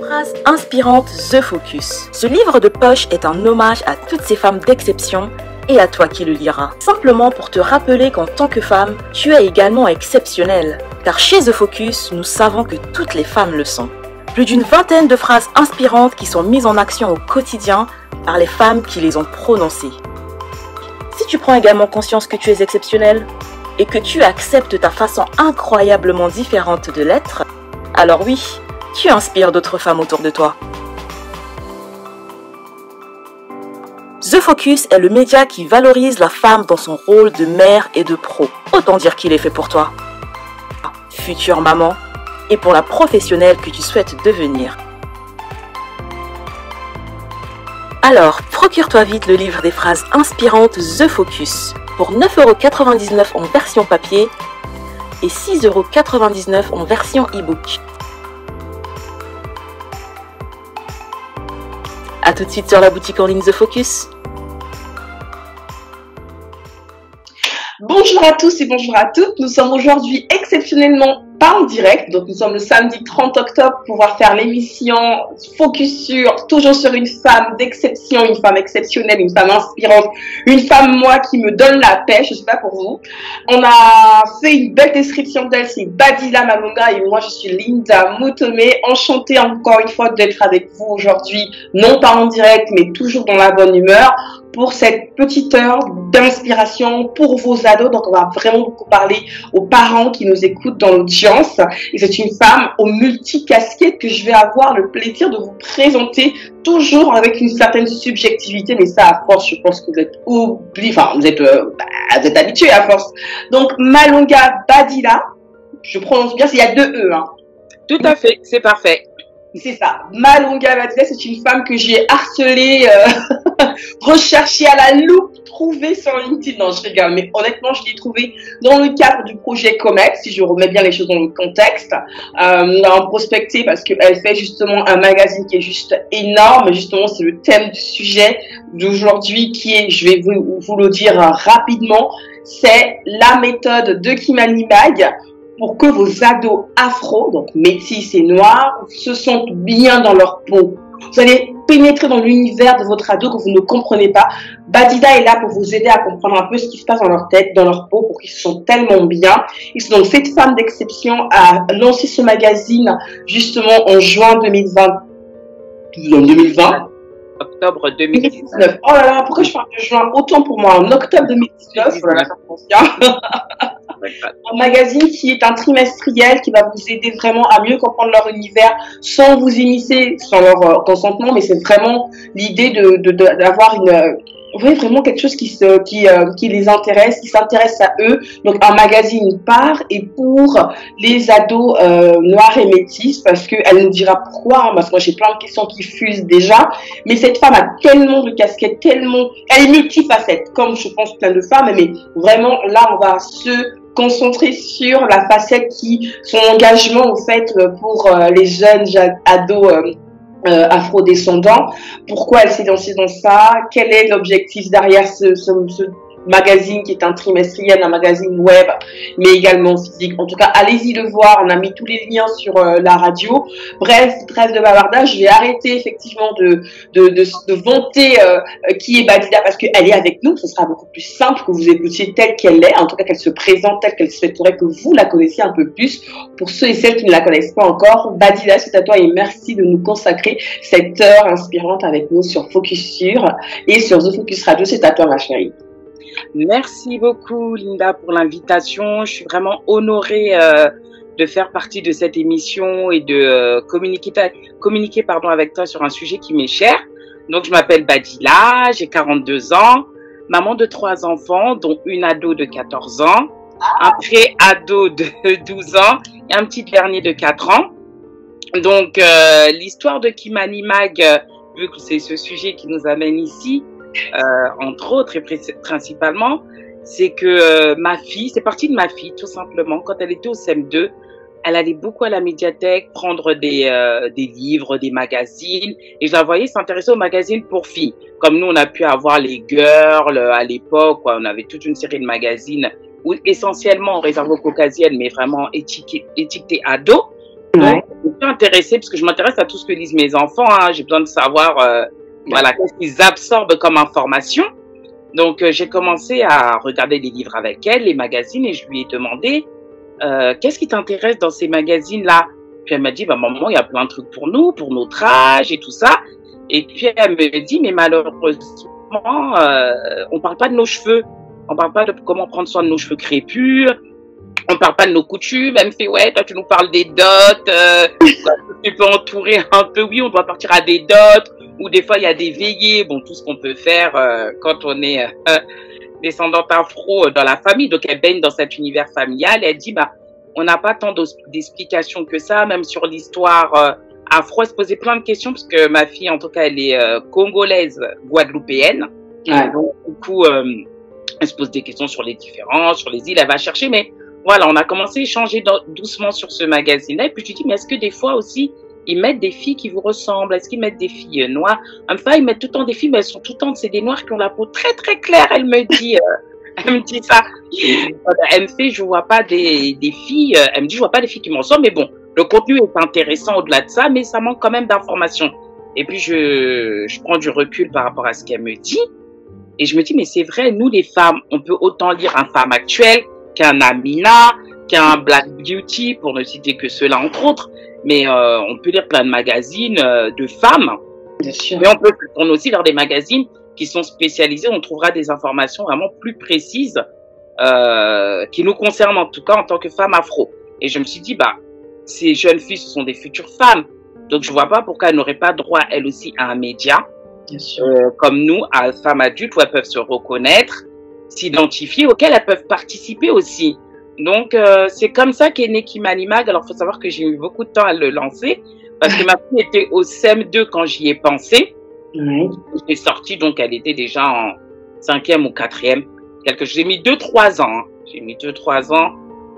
Phrase inspirante The Focus. Ce livre de poche est un hommage à toutes ces femmes d'exception et à toi qui le liras. Simplement pour te rappeler qu'en tant que femme, tu es également exceptionnelle. Car chez The Focus, nous savons que toutes les femmes le sont. Plus d'une vingtaine de phrases inspirantes qui sont mises en action au quotidien par les femmes qui les ont prononcées. Si tu prends également conscience que tu es exceptionnelle et que tu acceptes ta façon incroyablement différente de l'être, alors oui, tu inspires d'autres femmes autour de toi. The Focus est le média qui valorise la femme dans son rôle de mère et de pro. Autant dire qu'il est fait pour toi, future maman, et pour la professionnelle que tu souhaites devenir. Alors, procure-toi vite le livre des phrases inspirantes The Focus pour 9,99 € en version papier et 6,99 € en version e-book. A tout de suite sur la boutique en ligne The Focus. Bonjour à tous et bonjour à toutes. Nous sommes aujourd'hui exceptionnellement pas en direct. Donc nous sommes le samedi 30 octobre pour pouvoir faire l'émission Focus toujours sur une femme d'exception, une femme exceptionnelle, une femme inspirante, une femme moi qui me donne la pêche, je sais pas pour vous. On a fait une belle description d'elle, c'est Badila Malonga et moi je suis Linda Mutome. Enchantée encore une fois d'être avec vous aujourd'hui, non pas en direct mais toujours dans la bonne humeur pour cette petite heure d'inspiration pour vos ados. Donc on va vraiment beaucoup parler aux parents qui nous écoutent dans l'audience. Et c'est une femme aux multicasquettes que je vais avoir le plaisir de vous présenter, toujours avec une certaine subjectivité, mais ça à force je pense que vous êtes vous êtes habitués à force. Donc Malonga Badila, je prononce bien, il y a deux E hein. Tout à fait, c'est parfait. C'est ça. Malonga Badila, c'est une femme que j'ai harcelée, recherchée à la loupe, trouvée sur LinkedIn. Non, je rigole, mais honnêtement, je l'ai trouvée dans le cadre du projet Comex, si je remets bien les choses dans le contexte. On a prospecté parce qu'elle fait justement un magazine qui est juste énorme. Justement, c'est le thème du sujet d'aujourd'hui qui est, je vais vous le dire rapidement, c'est la méthode de Kimani Mag pour que vos ados afro, donc métis et noirs, se sentent bien dans leur peau. Vous allez pénétrer dans l'univers de votre ado que vous ne comprenez pas. Badila est là pour vous aider à comprendre un peu ce qui se passe dans leur tête, dans leur peau, pour qu'ils se sentent tellement bien. Et c'est donc cette femme d'exception a lancé ce magazine justement en juin 2020. Octobre 2019. Oh là là, pourquoi je parle de juin? Autant pour moi, en octobre 2019. Voilà, ça pense bien. Un magazine qui est un trimestriel qui va vous aider vraiment à mieux comprendre leur univers sans vous immiscer, sans leur consentement, mais c'est vraiment l'idée d'avoir vraiment quelque chose qui les intéresse, qui s'intéresse à eux. Donc un magazine par et pour les ados noirs et métis, parce qu'elle nous dira pourquoi, hein, parce que moi j'ai plein de questions qui fusent déjà, mais cette femme a tellement de casquettes, elle est multifacette, comme je pense plein de femmes, mais vraiment là on va se concentrer sur la facette son engagement en fait pour les jeunes ados afro-descendants. Pourquoi elle s'est lancée dans ça? Quel est l'objectif derrière ce magazine qui est un trimestriel, un magazine web, mais également physique. En tout cas, allez-y le voir. On a mis tous les liens sur la radio. Bref, trêve de bavardage. Je vais arrêter effectivement de vanter qui est Badila parce qu'elle est avec nous. Ce sera beaucoup plus simple que vous écoutiez telle qu'elle est. En tout cas, qu'elle se présente telle qu'elle souhaiterait que vous la connaissiez un peu plus. Pour ceux et celles qui ne la connaissent pas encore, Badila, c'est à toi et merci de nous consacrer cette heure inspirante avec nous sur Focus Sur et sur The Focus Radio. C'est à toi, ma chérie. Merci beaucoup, Linda, pour l'invitation. Je suis vraiment honorée de faire partie de cette émission et de communiquer avec toi sur un sujet qui m'est cher. Donc, je m'appelle Badila, j'ai 42 ans, maman de 3 enfants, dont une ado de 14 ans, un pré-ado de 12 ans et un petit dernier de 4 ans. Donc, l'histoire de Kimani Mag, vu que c'est ce sujet qui nous amène ici, entre autres et principalement, c'est que ma fille, c'est parti de ma fille tout simplement. Quand elle était au CM2, elle allait beaucoup à la médiathèque prendre des livres, des magazines, et je la voyais s'intéresser aux magazines pour filles. Comme nous, on a pu avoir les Girls à l'époque, on avait toute une série de magazines essentiellement réservés aux caucasiennes, mais vraiment étiquetés ados. Donc, je suis intéressée parce que je m'intéresse à tout ce que lisent mes enfants. Hein. J'ai besoin de savoir voilà, qu'est-ce qu'ils absorbent comme information. Donc, j'ai commencé à regarder des livres avec elle, les magazines, et je lui ai demandé qu'est-ce qui t'intéresse dans ces magazines-là. Puis elle m'a dit, bah, maman, il y a plein de trucs pour nous, pour notre âge et tout ça. Et puis elle me dit, mais malheureusement, on parle pas de nos cheveux. On parle pas de comment prendre soin de nos cheveux crépus. On parle pas de nos coutumes. Elle me fait, ouais, toi tu nous parles des dots. Tu peux entourer un peu, oui, on doit partir à des dots. Ou des fois il y a des veillées. Bon, tout ce qu'on peut faire quand on est descendante afro dans la famille. Donc elle baigne dans cet univers familial. Et elle dit, bah, on n'a pas tant d'explications que ça, même sur l'histoire afro. Elle se posait plein de questions parce que ma fille, en tout cas, elle est congolaise, guadeloupéenne. Donc, du coup, elle se pose des questions sur les différences, sur les îles, elle va chercher. Mais voilà, on a commencé à échanger doucement sur ce magazine-là. Et puis, je lui dis, mais est-ce que des fois aussi, ils mettent des filles qui vous ressemblent? Est-ce qu'ils mettent des filles noires? Enfin, ils mettent tout le temps des filles, mais elles sont tout le temps, c'est des noirs qui ont la peau très, très claire, elle me dit. Elle me dit ça. Elle me fait, je vois pas des filles. Elle me dit, je vois pas des filles qui me ressemblent. Mais bon, le contenu est intéressant au-delà de ça, mais ça manque quand même d'informations. Et puis, je prends du recul par rapport à ce qu'elle me dit. Et je me dis, mais c'est vrai, nous, les femmes, on peut autant lire un Femme Actuelle qu'un Amina, qu'un Black Beauty, pour ne citer que cela, entre autres. Mais on peut lire plein de magazines de femmes. Bien sûr. Mais on peut se tourner aussi vers des magazines qui sont spécialisés, on trouvera des informations vraiment plus précises qui nous concernent en tout cas en tant que femmes afro. Et je me suis dit, bah, ces jeunes filles, ce sont des futures femmes. Donc, je vois pas pourquoi elles n'auraient pas droit, elles aussi, à un média, comme nous, à femmes adultes, où elles peuvent se reconnaître, s'identifier, auxquelles elles peuvent participer aussi. Donc, c'est comme ça qu'est né Kimani Mag. Alors, il faut savoir que j'ai eu beaucoup de temps à le lancer, parce que ma fille était au CM2 quand j'y ai pensé. J'ai sorti, donc elle était déjà en 5e ou 4e. J'ai mis 2-3 ans. Hein. J'ai mis 2-3 ans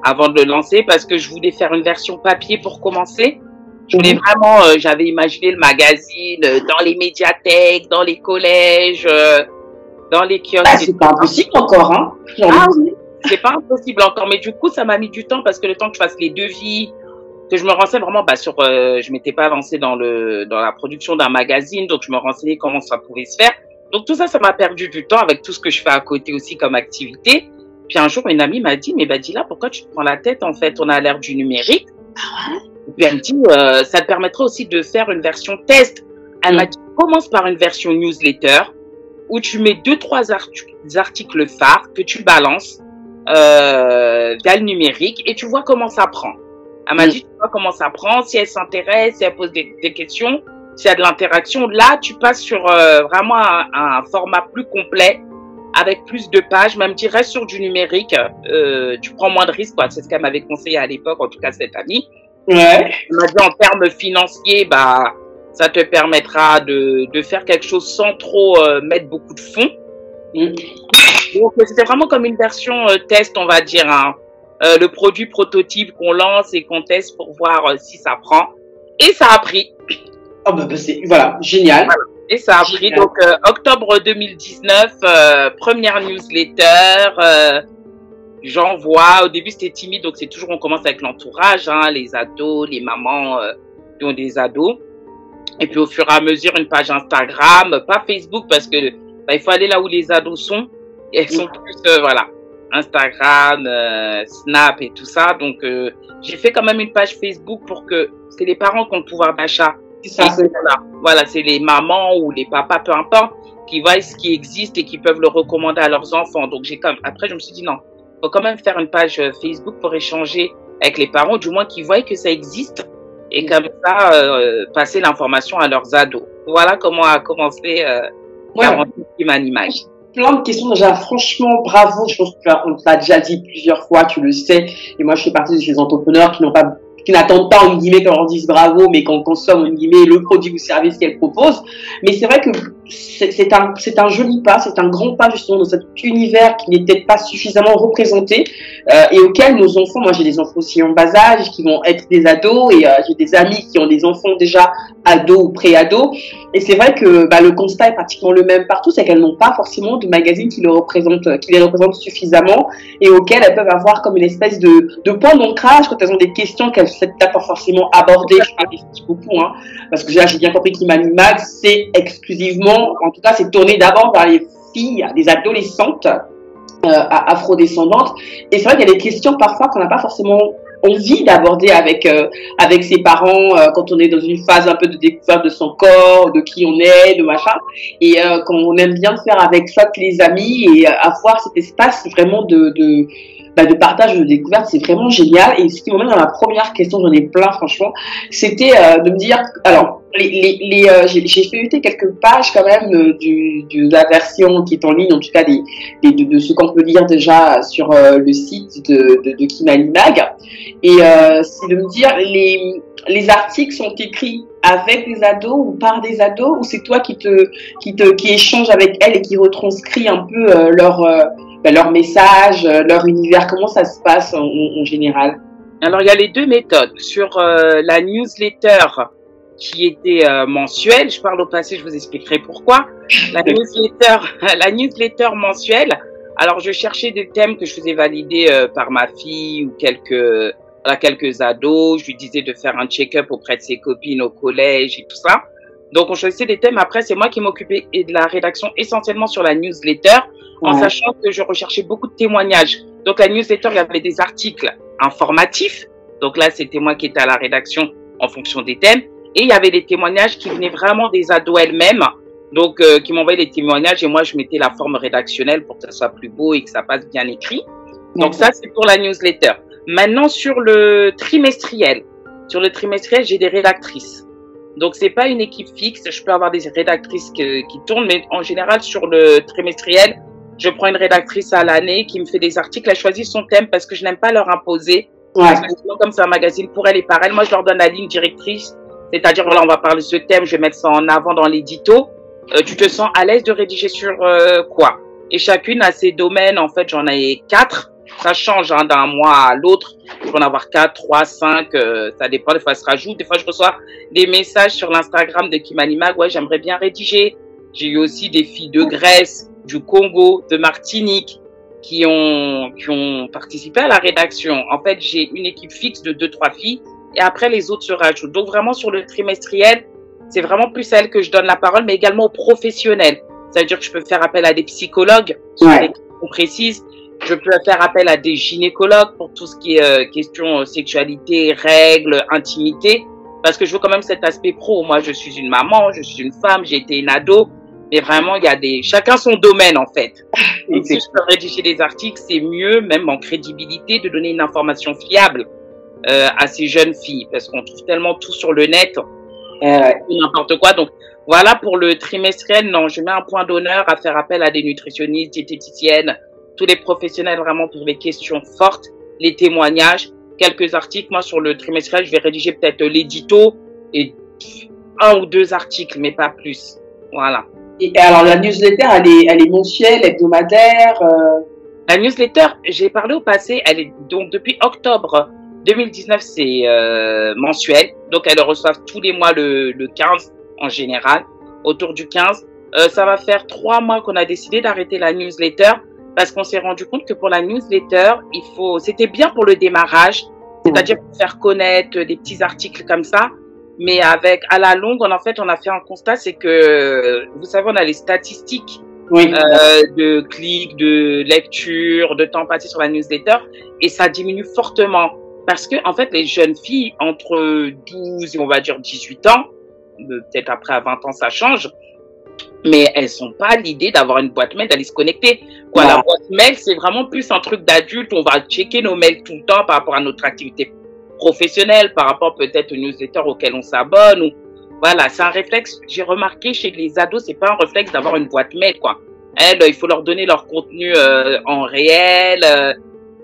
avant de le lancer parce que je voulais faire une version papier pour commencer. Je voulais vraiment, j'avais imaginé le magazine dans les médiathèques, dans les collèges, dans les kiosques. Ah, c'est pas impossible encore, hein? Ah oui, c'est pas impossible encore. Mais du coup, ça m'a mis du temps parce que le temps que je fasse les devis, que je me renseigne vraiment sur je m'étais pas lancée dans la production d'un magazine, donc je me renseignais comment ça pouvait se faire. Donc tout ça m'a perdu du temps avec tout ce que je fais à côté aussi comme activité. Puis un jour une amie m'a dit, mais Badila, pourquoi tu te prends la tête? En fait, on a l'ère du numérique. Et puis elle me dit, ça te permettrait aussi de faire une version test. Elle m'a dit, commence par une version newsletter où tu mets 2-3 articles phares que tu balances via le numérique et tu vois comment ça prend. Elle m'a dit, tu vois comment ça prend, si elle s'intéresse, si elle pose des questions, s'il y a de l'interaction. Là, tu passes sur vraiment un format plus complet, avec plus de pages, même tu restes sur du numérique, tu prends moins de risques, quoi. C'est ce qu'elle m'avait conseillé à l'époque, en tout cas cette amie. Elle m'a dit, en termes financiers, bah, ça te permettra de faire quelque chose sans trop mettre beaucoup de fonds. Donc, c'était vraiment comme une version test, on va dire, hein. Le produit prototype qu'on lance et qu'on teste pour voir si ça prend. Et ça a pris. Oh bah voilà, génial. Voilà. Et ça a pris. Donc, octobre 2019, première newsletter. J'envoie. Au début, c'était timide. Donc, c'est toujours, on commence avec l'entourage, hein, les ados, les mamans qui ont des ados. Et puis, au fur et à mesure, une page Instagram, pas Facebook, parce que bah, il faut aller là où les ados sont. Et elles sont plus, voilà. Instagram, Snap et tout ça. Donc, j'ai fait quand même une page Facebook pour que c'est les parents qui ont le pouvoir d'achat. Voilà, c'est les mamans ou les papas, peu importe, qui voient ce qui existe et qui peuvent le recommander à leurs enfants. Donc, après, je me suis dit non, faut quand même faire une page Facebook pour échanger avec les parents, du moins qu'ils voient que ça existe et comme ça, passer l'information à leurs ados. Voilà comment a commencé l'aventure Kimani Mag. Plein de questions déjà, franchement bravo, je pense que on t'a déjà dit plusieurs fois, tu le sais, et moi je fais partie de ces entrepreneurs qui n'attendent pas en guillemets qu'on leur dise bravo, mais qu'on consomme en guillemets le produit ou service qu'elles proposent. Mais c'est vrai que c'est un joli pas, c'est un grand pas justement dans cet univers qui n'est peut-être pas suffisamment représenté et auquel nos enfants, moi j'ai des enfants aussi en bas âge qui vont être des ados et j'ai des amis qui ont des enfants déjà ados ou pré-ados et c'est vrai que le constat est pratiquement le même partout, c'est qu'elles n'ont pas forcément de magazine qui les représente suffisamment et auquel elles peuvent avoir comme une espèce de point d'ancrage quand elles ont des questions qu'elles ne savent pas forcément aborder. Je parle beaucoup, hein, parce que là j'ai bien compris qu'Imani Mag c'est exclusivement, en tout cas c'est tourné d'abord vers les filles, des adolescentes afrodescendantes et c'est vrai qu'il y a des questions parfois qu'on n'a pas forcément envie d'aborder avec ses parents quand on est dans une phase un peu de découverte de son corps, de qui on est, de machin et qu'on aime bien faire avec soit les amis et avoir cet espace vraiment de partage, de découverte, c'est vraiment génial. Et ce qui m'emmène dans la première question, j'en ai plein franchement, c'était de me dire, alors j'ai feuilleté quelques pages quand même de la version qui est en ligne, en tout cas de ce qu'on peut lire déjà sur le site de Kimani Mag. Et c'est de me dire, les articles sont écrits avec des ados ou par des ados, ou c'est toi qui échange avec elles et qui retranscrit un peu leur message, leur univers, comment ça se passe en général? Alors, il y a les deux méthodes. Sur la newsletter qui était mensuelle, je parle au passé, je vous expliquerai pourquoi. La newsletter mensuelle, alors je cherchais des thèmes que je faisais valider par ma fille ou quelques ados. Je lui disais de faire un check-up auprès de ses copines au collège et tout ça. Donc, on choisissait des thèmes. Après, c'est moi qui m'occupais de la rédaction essentiellement sur la newsletter, en sachant que je recherchais beaucoup de témoignages. Donc, la newsletter, il y avait des articles informatifs. Donc là, c'était moi qui étais à la rédaction en fonction des thèmes. Et il y avait des témoignages qui venaient vraiment des ados elles-mêmes. Donc, qui m'envoyaient des témoignages et moi, je mettais la forme rédactionnelle pour que ça soit plus beau et que ça passe bien écrit. Donc, ça, c'est pour la newsletter. Maintenant, sur le trimestriel. Sur le trimestriel, j'ai des rédactrices. Donc, c'est pas une équipe fixe. Je peux avoir des rédactrices qui tournent, mais en général, sur le trimestriel, je prends une rédactrice à l'année qui me fait des articles. Elle choisit son thème parce que je n'aime pas leur imposer. Parce que sinon, comme c'est un magazine pour elle et par elle, moi, je leur donne la ligne directrice. C'est-à-dire, voilà, on va parler de ce thème, je vais mettre ça en avant dans l'édito. Tu te sens à l'aise de rédiger sur quoi? Et chacune a ses domaines. En fait, j'en ai 4. Ça change d'un mois à l'autre. Je peux en avoir 4, 3, 5. Ça dépend. Des fois, ça se rajoute. Des fois, je reçois des messages sur l'Instagram de Kimani Mag. Ouais, j'aimerais bien rédiger. J'ai eu aussi des filles de Grèce, du Congo, de Martinique qui ont participé à la rédaction. En fait, j'ai une équipe fixe de 2-3 filles et après, les autres se rajoutent. Donc, vraiment, sur le trimestriel, c'est vraiment plus à elles que je donne la parole, mais également aux professionnels. Ça veut dire que je peux faire appel à des psychologues sur des questions précises. Je peux faire appel à des gynécologues pour tout ce qui est question sexualité, règles, intimité, parce que je veux quand même cet aspect pro. Moi, je suis une maman, je suis une femme, j'ai été une ado, mais vraiment, il y a chacun son domaine en fait. Et si je peux rédiger des articles, c'est mieux, même en crédibilité, de donner une information fiable à ces jeunes filles, parce qu'on trouve tellement tout sur le net, n'importe quoi. Donc voilà, pour le trimestriel, non, je mets un point d'honneur à faire appel à des nutritionnistes, diététiciennes, tous les professionnels vraiment pour les questions fortes, les témoignages, quelques articles. Moi, sur le trimestriel, je vais rédiger peut-être l'édito et 1 ou 2 articles, mais pas plus. Voilà. Et alors, la newsletter, elle est mensuelle, hebdomadaire La newsletter, j'ai parlé au passé, elle est donc depuis octobre 2019, c'est mensuel. Donc, elles reçoivent tous les mois le 15 en général, autour du 15. Ça va faire 3 mois qu'on a décidé d'arrêter la newsletter parce qu'on s'est rendu compte que pour la newsletter, c'était bien pour le démarrage, c'est-à-dire pour faire connaître des petits articles comme ça. Mais à la longue, on a fait un constat, c'est que, vous savez, on a les statistiques de clics, de lecture, de temps passé sur la newsletter, et ça diminue fortement. Parce que, en fait, les jeunes filles, entre 12 et on va dire 18 ans, peut-être après à 20 ans, ça change, mais elles sont pas l'idée d'avoir une boîte mail, d'aller se connecter. Quoi, la boîte mail, c'est vraiment plus un truc d'adulte. On va checker nos mails tout le temps par rapport à notre activité professionnelle, par rapport peut-être aux newsletters auxquels on s'abonne. Voilà, c'est un réflexe. J'ai remarqué chez les ados, c'est pas un réflexe d'avoir une boîte mail, quoi. Elles, il faut leur donner leur contenu en réel,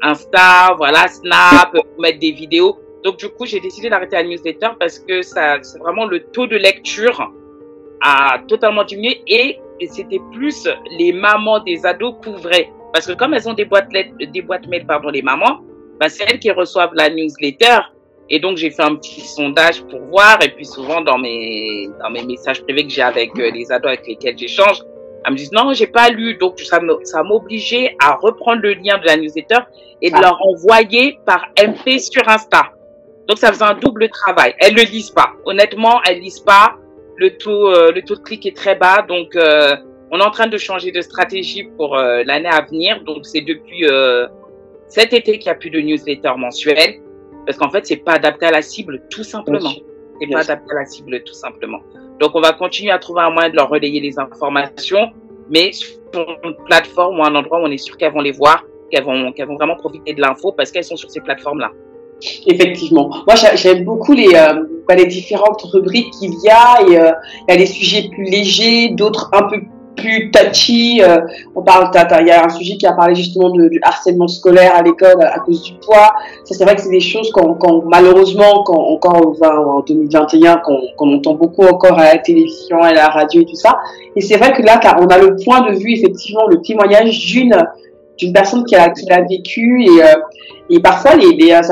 Insta, voilà, Snap, mettre des vidéos. Donc du coup, j'ai décidé d'arrêter la newsletter parce que c'est vraiment le taux de lecture a totalement diminué et c'était plus les mamans des ados couvraient. Parce que comme elles ont des boîtes mail, pardon, les mamans, bah, c'est elles qui reçoivent la newsletter. Et donc, j'ai fait un petit sondage pour voir. Et puis, souvent, dans mes messages privés que j'ai avec les ados avec lesquels j'échange, elles me disent non, j'ai pas lu. Donc, ça m'obligeait à reprendre le lien de la newsletter et de leur envoyer par MP sur Insta. Donc, ça faisait un double travail. Elles le lisent pas. Honnêtement, elles lisent pas. Le taux de clic est très bas. Donc, on est en train de changer de stratégie pour l'année à venir. Donc, c'est depuis cet été qu'il n'y a plus de newsletter mensuelle. Parce qu'en fait, c'est pas adapté à la cible, tout simplement. C'est pas adapté à la cible, tout simplement. Donc, on va continuer à trouver un moyen de leur relayer les informations, mais sur une plateforme ou un endroit où on est sûr qu'elles vont les voir, qu'elles vont vraiment profiter de l'info parce qu'elles sont sur ces plateformes-là. Effectivement. Moi, j'aime beaucoup les différentes rubriques qu'il y a. Et il y a des sujets plus légers, d'autres un peu plus touchy. On parle, il y a un sujet qui a parlé justement du harcèlement scolaire à l'école à cause du poids. Ça, c'est vrai que c'est des choses malheureusement, en 2021, qu'on entend beaucoup encore à la télévision, à la radio et tout ça. Et c'est vrai que là, on a le point de vue, effectivement, le témoignage d'une personne qui l'a vécu et parfois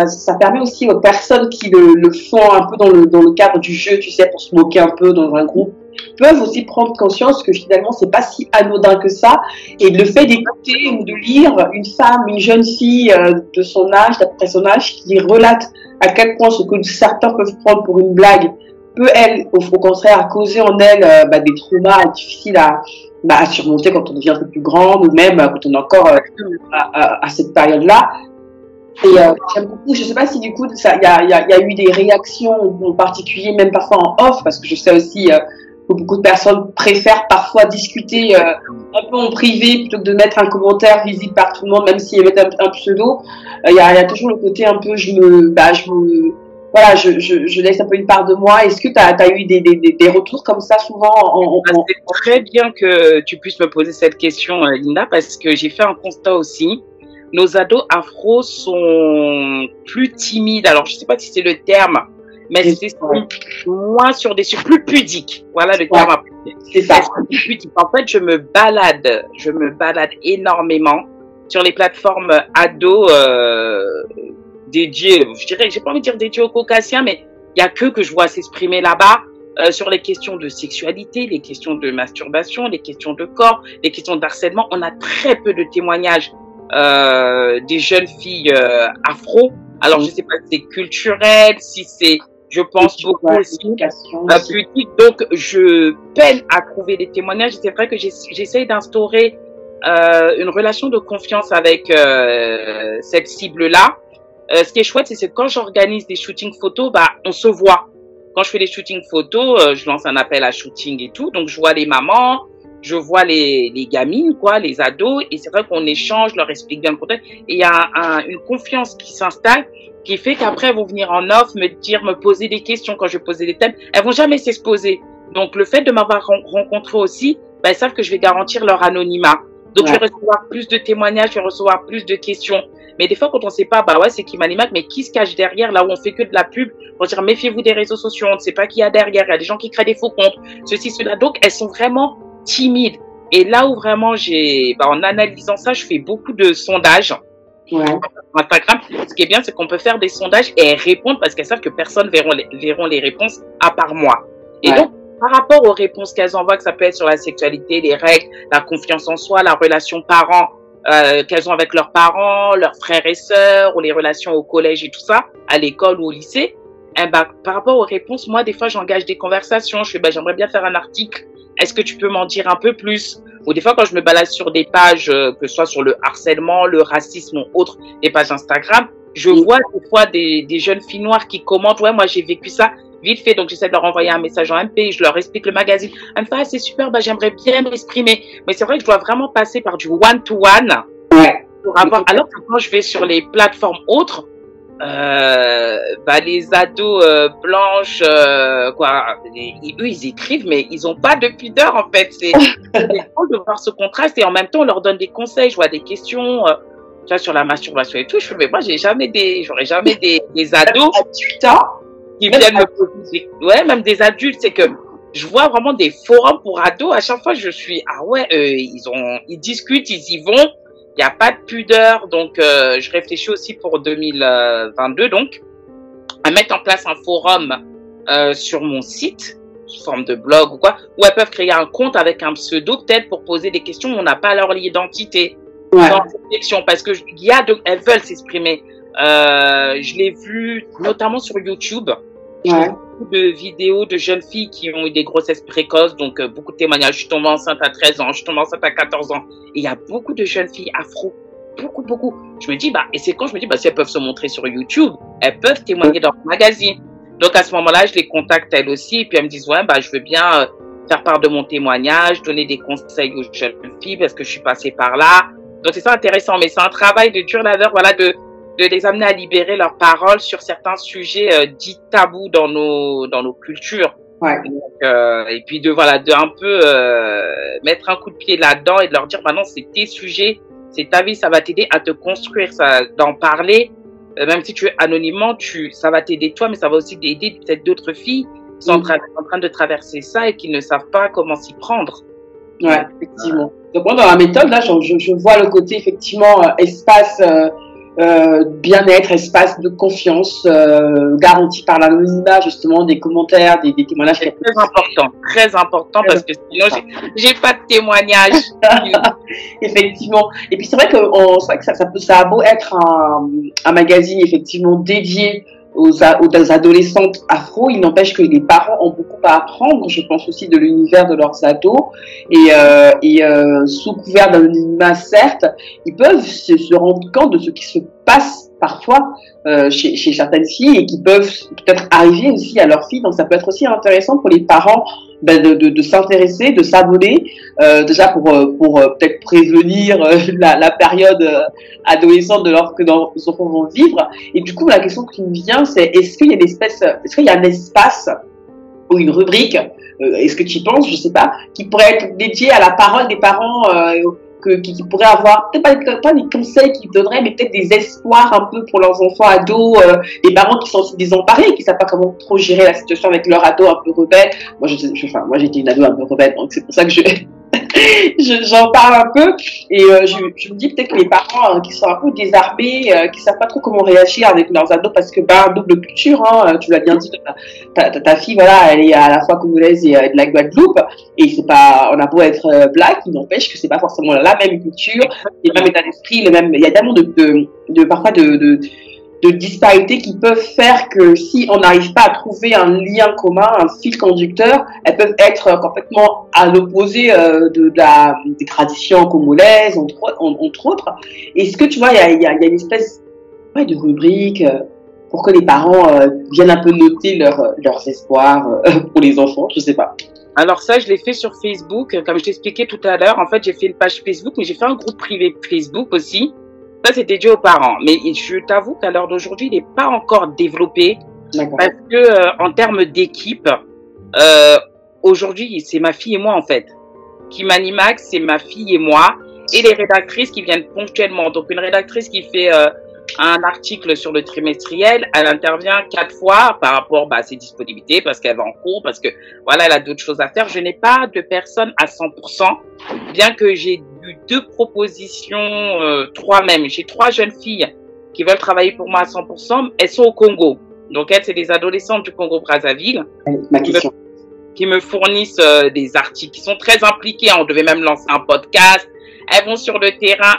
ça permet aussi aux personnes qui le font un peu dans le cadre du jeu, tu sais, pour se moquer un peu dans un groupe, peuvent aussi prendre conscience que finalement c'est pas si anodin que ça, et le fait d'écouter ou de lire une jeune fille de son âge, d'après son âge, qui relate à quel point ce que certains peuvent prendre pour une blague peut, elle, au contraire, causer en elle des traumas difficiles à surmonter quand on devient un peu plus grande, ou même quand on est encore à cette période-là. Et j'aime beaucoup, je sais pas si du coup il y a eu des réactions en particulier, même parfois en off, parce que je sais aussi que beaucoup de personnes préfèrent parfois discuter un peu en privé plutôt que de mettre un commentaire visible par tout le monde, même s'ils mettent un pseudo. Il y a toujours le côté un peu je laisse un peu une part de moi. Est-ce que tu as eu des retours comme ça souvent C'est très bien que tu puisses me poser cette question, Linda, parce que j'ai fait un constat aussi. Nos ados afro sont plus timides. Alors, je ne sais pas si c'est le terme, mais c'est moins sur des sujets plus pudiques. Voilà le terme. C'est ça. En fait, je me balade énormément sur les plateformes ados dédiées, je dirais, j'ai pas envie de dire dédiées aux caucasiens, mais il y a que je vois s'exprimer là-bas. Sur les questions de sexualité, les questions de masturbation, les questions de corps, les questions d'harcèlement. On a très peu de témoignages des jeunes filles afro. Alors, je sais pas si c'est culturel, si c'est, je pense beaucoup aussi politique. Donc, je peine à trouver des témoignages. C'est vrai que j'essaye d'instaurer une relation de confiance avec cette cible-là. Ce qui est chouette, c'est que quand j'organise des shootings photos, on se voit. Quand je fais des shootings photos, je lance un appel à shooting et tout. Donc, je vois les mamans, je vois les gamines, les ados, et c'est vrai qu'on échange, leur explique bien le contexte. Et il y a une confiance qui s'installe, qui fait qu'après, elles vont venir en off, me poser des questions quand je vais poser des thèmes. Elles vont jamais s'exposer. Donc, le fait de m'avoir rencontré aussi, elles savent que je vais garantir leur anonymat. Donc, je vais recevoir plus de témoignages, je vais recevoir plus de questions. Mais des fois, quand on ne sait pas, c'est qui m'animate, mais qui se cache derrière, là où on fait que de la pub, pour dire, méfiez-vous des réseaux sociaux, on ne sait pas qui y a derrière, il y a des gens qui créent des faux comptes, ceci, cela. Donc, elles sont vraiment timides. Et là où vraiment en analysant ça, je fais beaucoup de sondages. Instagram. Ce qui est bien, c'est qu'on peut faire des sondages et elles répondent parce qu'elles savent que personne verront les réponses à part moi. Et donc, par rapport aux réponses qu'elles envoient, que ça peut être sur la sexualité, les règles, la confiance en soi, la relation parent, qu'elles ont avec leurs parents, leurs frères et sœurs, ou les relations au collège et tout ça, à l'école ou au lycée, par rapport aux réponses, moi, des fois, j'engage des conversations. Je fais, j'aimerais bien faire un article. Est-ce que tu peux m'en dire un peu plus? Ou des fois, quand je me balade sur des pages, que ce soit sur le harcèlement, le racisme ou autre, des pages Instagram, je vois des fois des jeunes filles noires qui commentent, moi, j'ai vécu ça vite fait. Donc, j'essaie de leur envoyer un message en MP, je leur explique le magazine. Elles me font, c'est super, j'aimerais bien m'exprimer. Mais c'est vrai que je dois vraiment passer par du one-to-one pour avoir, alors que quand je vais sur les plateformes autres, les ados blanches, eux ils écrivent, mais ils ont pas de pudeur en fait. C'est drôle de voir ce contraste et en même temps on leur donne des conseils. Je vois des questions sur la masturbation et tout. Je fais, mais moi j'aurais jamais des ados qui viennent me poser. Même des adultes, c'est que je vois vraiment des forums pour ados. À chaque fois, je suis, ah ouais, ils discutent, ils y vont. Il n'y a pas de pudeur. Donc, je réfléchis aussi pour 2022, donc, à mettre en place un forum sur mon site, sous forme de blog ou quoi, où elles peuvent créer un compte avec un pseudo, peut-être pour poser des questions où on n'a pas leur identité. Ouais. Dans cette section, parce que elles veulent s'exprimer. Je l'ai vu notamment sur YouTube. Ouais. Beaucoup de vidéos de jeunes filles qui ont eu des grossesses précoces, donc beaucoup de témoignages. Je suis tombée enceinte à 13 ans, je suis tombée enceinte à 14 ans. Et il y a beaucoup de jeunes filles afro. Beaucoup. Je me dis, et c'est quand je me dis, si elles peuvent se montrer sur YouTube, elles peuvent témoigner dans le magazine. Donc à ce moment-là, je les contacte elles aussi, et puis elles me disent, ouais, je veux bien faire part de mon témoignage, donner des conseils aux jeunes filles, parce que je suis passée par là. Donc c'est ça intéressant, mais c'est un travail de dur laveur, voilà, de les amener à libérer leurs paroles sur certains sujets dits tabous dans nos cultures. Ouais. Donc, et puis de un peu mettre un coup de pied là-dedans et de leur dire, non, c'est tes sujets, c'est ta vie, ça va t'aider à te construire, d'en parler, même si tu es anonymement, ça va t'aider toi, mais ça va aussi aider peut-être d'autres filles qui sont en train de traverser ça et qui ne savent pas comment s'y prendre. Ouais, effectivement. Donc moi, dans la méthode, là, je vois le côté effectivement espace bien-être, espace de confiance garanti par l'anonymat, justement, des commentaires, des témoignages. C'est très important parce que sinon j'ai pas de témoignage. Effectivement. Et puis c'est vrai que ça a beau être un magazine effectivement dédié aux adolescentes afro, il n'empêche que les parents ont beaucoup à apprendre, je pense aussi de l'univers de leurs ados, et sous couvert d'anonymat certes, ils peuvent se rendre compte de ce qui se passe parfois chez certaines filles et qui peuvent peut-être arriver aussi à leurs filles, donc ça peut être aussi intéressant pour les parents de s'intéresser, de s'abonner, déjà pour peut-être prévenir la période adolescente que leurs enfants vont vivre. Et du coup, la question qui me vient, c'est est-ce qu'il y a un espace ou une rubrique, est-ce que tu y penses, je sais pas, qui pourrait être dédié à la parole des parents, qui pourraient avoir peut-être pas des conseils qu'ils donneraient, mais peut-être des espoirs un peu pour leurs enfants ados, des parents qui sont aussi désemparés, qui savent pas comment trop gérer la situation avec leur ado un peu rebelle. Moi, j'étais une ado un peu rebelle, donc c'est pour ça que j'en parle un peu, et je me dis peut-être que les parents qui sont un peu désarmés, qui savent pas trop comment réagir avec leurs ados, parce que double culture, tu l'as bien dit, ta fille, voilà, elle est à la fois congolaise et de la Guadeloupe, et c'est pas, on a beau être black, il n'empêche que c'est pas forcément la même culture, le même état d'esprit, il y a tellement parfois de disparités qui peuvent faire que si on n'arrive pas à trouver un lien commun, un fil conducteur, elles peuvent être complètement à l'opposé des traditions congolaises, entre autres. Est-ce que tu vois, il y a une espèce de rubrique pour que les parents viennent un peu noter leurs espoirs pour les enfants, je sais pas. Alors ça, je l'ai fait sur Facebook, comme je t'expliquais tout à l'heure. En fait, j'ai fait une page Facebook, mais j'ai fait un groupe privé Facebook aussi. Ça, c'était dû aux parents. Mais je t'avoue qu'à l'heure d'aujourd'hui, il n'est pas encore développé. D'accord. Parce que, en termes d'équipe, aujourd'hui, c'est ma fille et moi, en fait. Kimanimax, c'est ma fille et moi. Et les rédactrices qui viennent ponctuellement. Donc, une rédactrice qui fait un article sur le trimestriel, elle intervient 4 fois par rapport à ses disponibilités, parce qu'elle va en cours, parce que, voilà, elle a d'autres choses à faire. Je n'ai pas de personne à 100%, bien que j'ai eu 2 propositions, 3 même. J'ai 3 jeunes filles qui veulent travailler pour moi à 100%. Elles sont au Congo. Donc, elles, c'est des adolescentes du Congo-Brazzaville. Ma question. Qui me fournissent des articles, qui sont très impliqués. On devait même lancer un podcast. Elles vont sur le terrain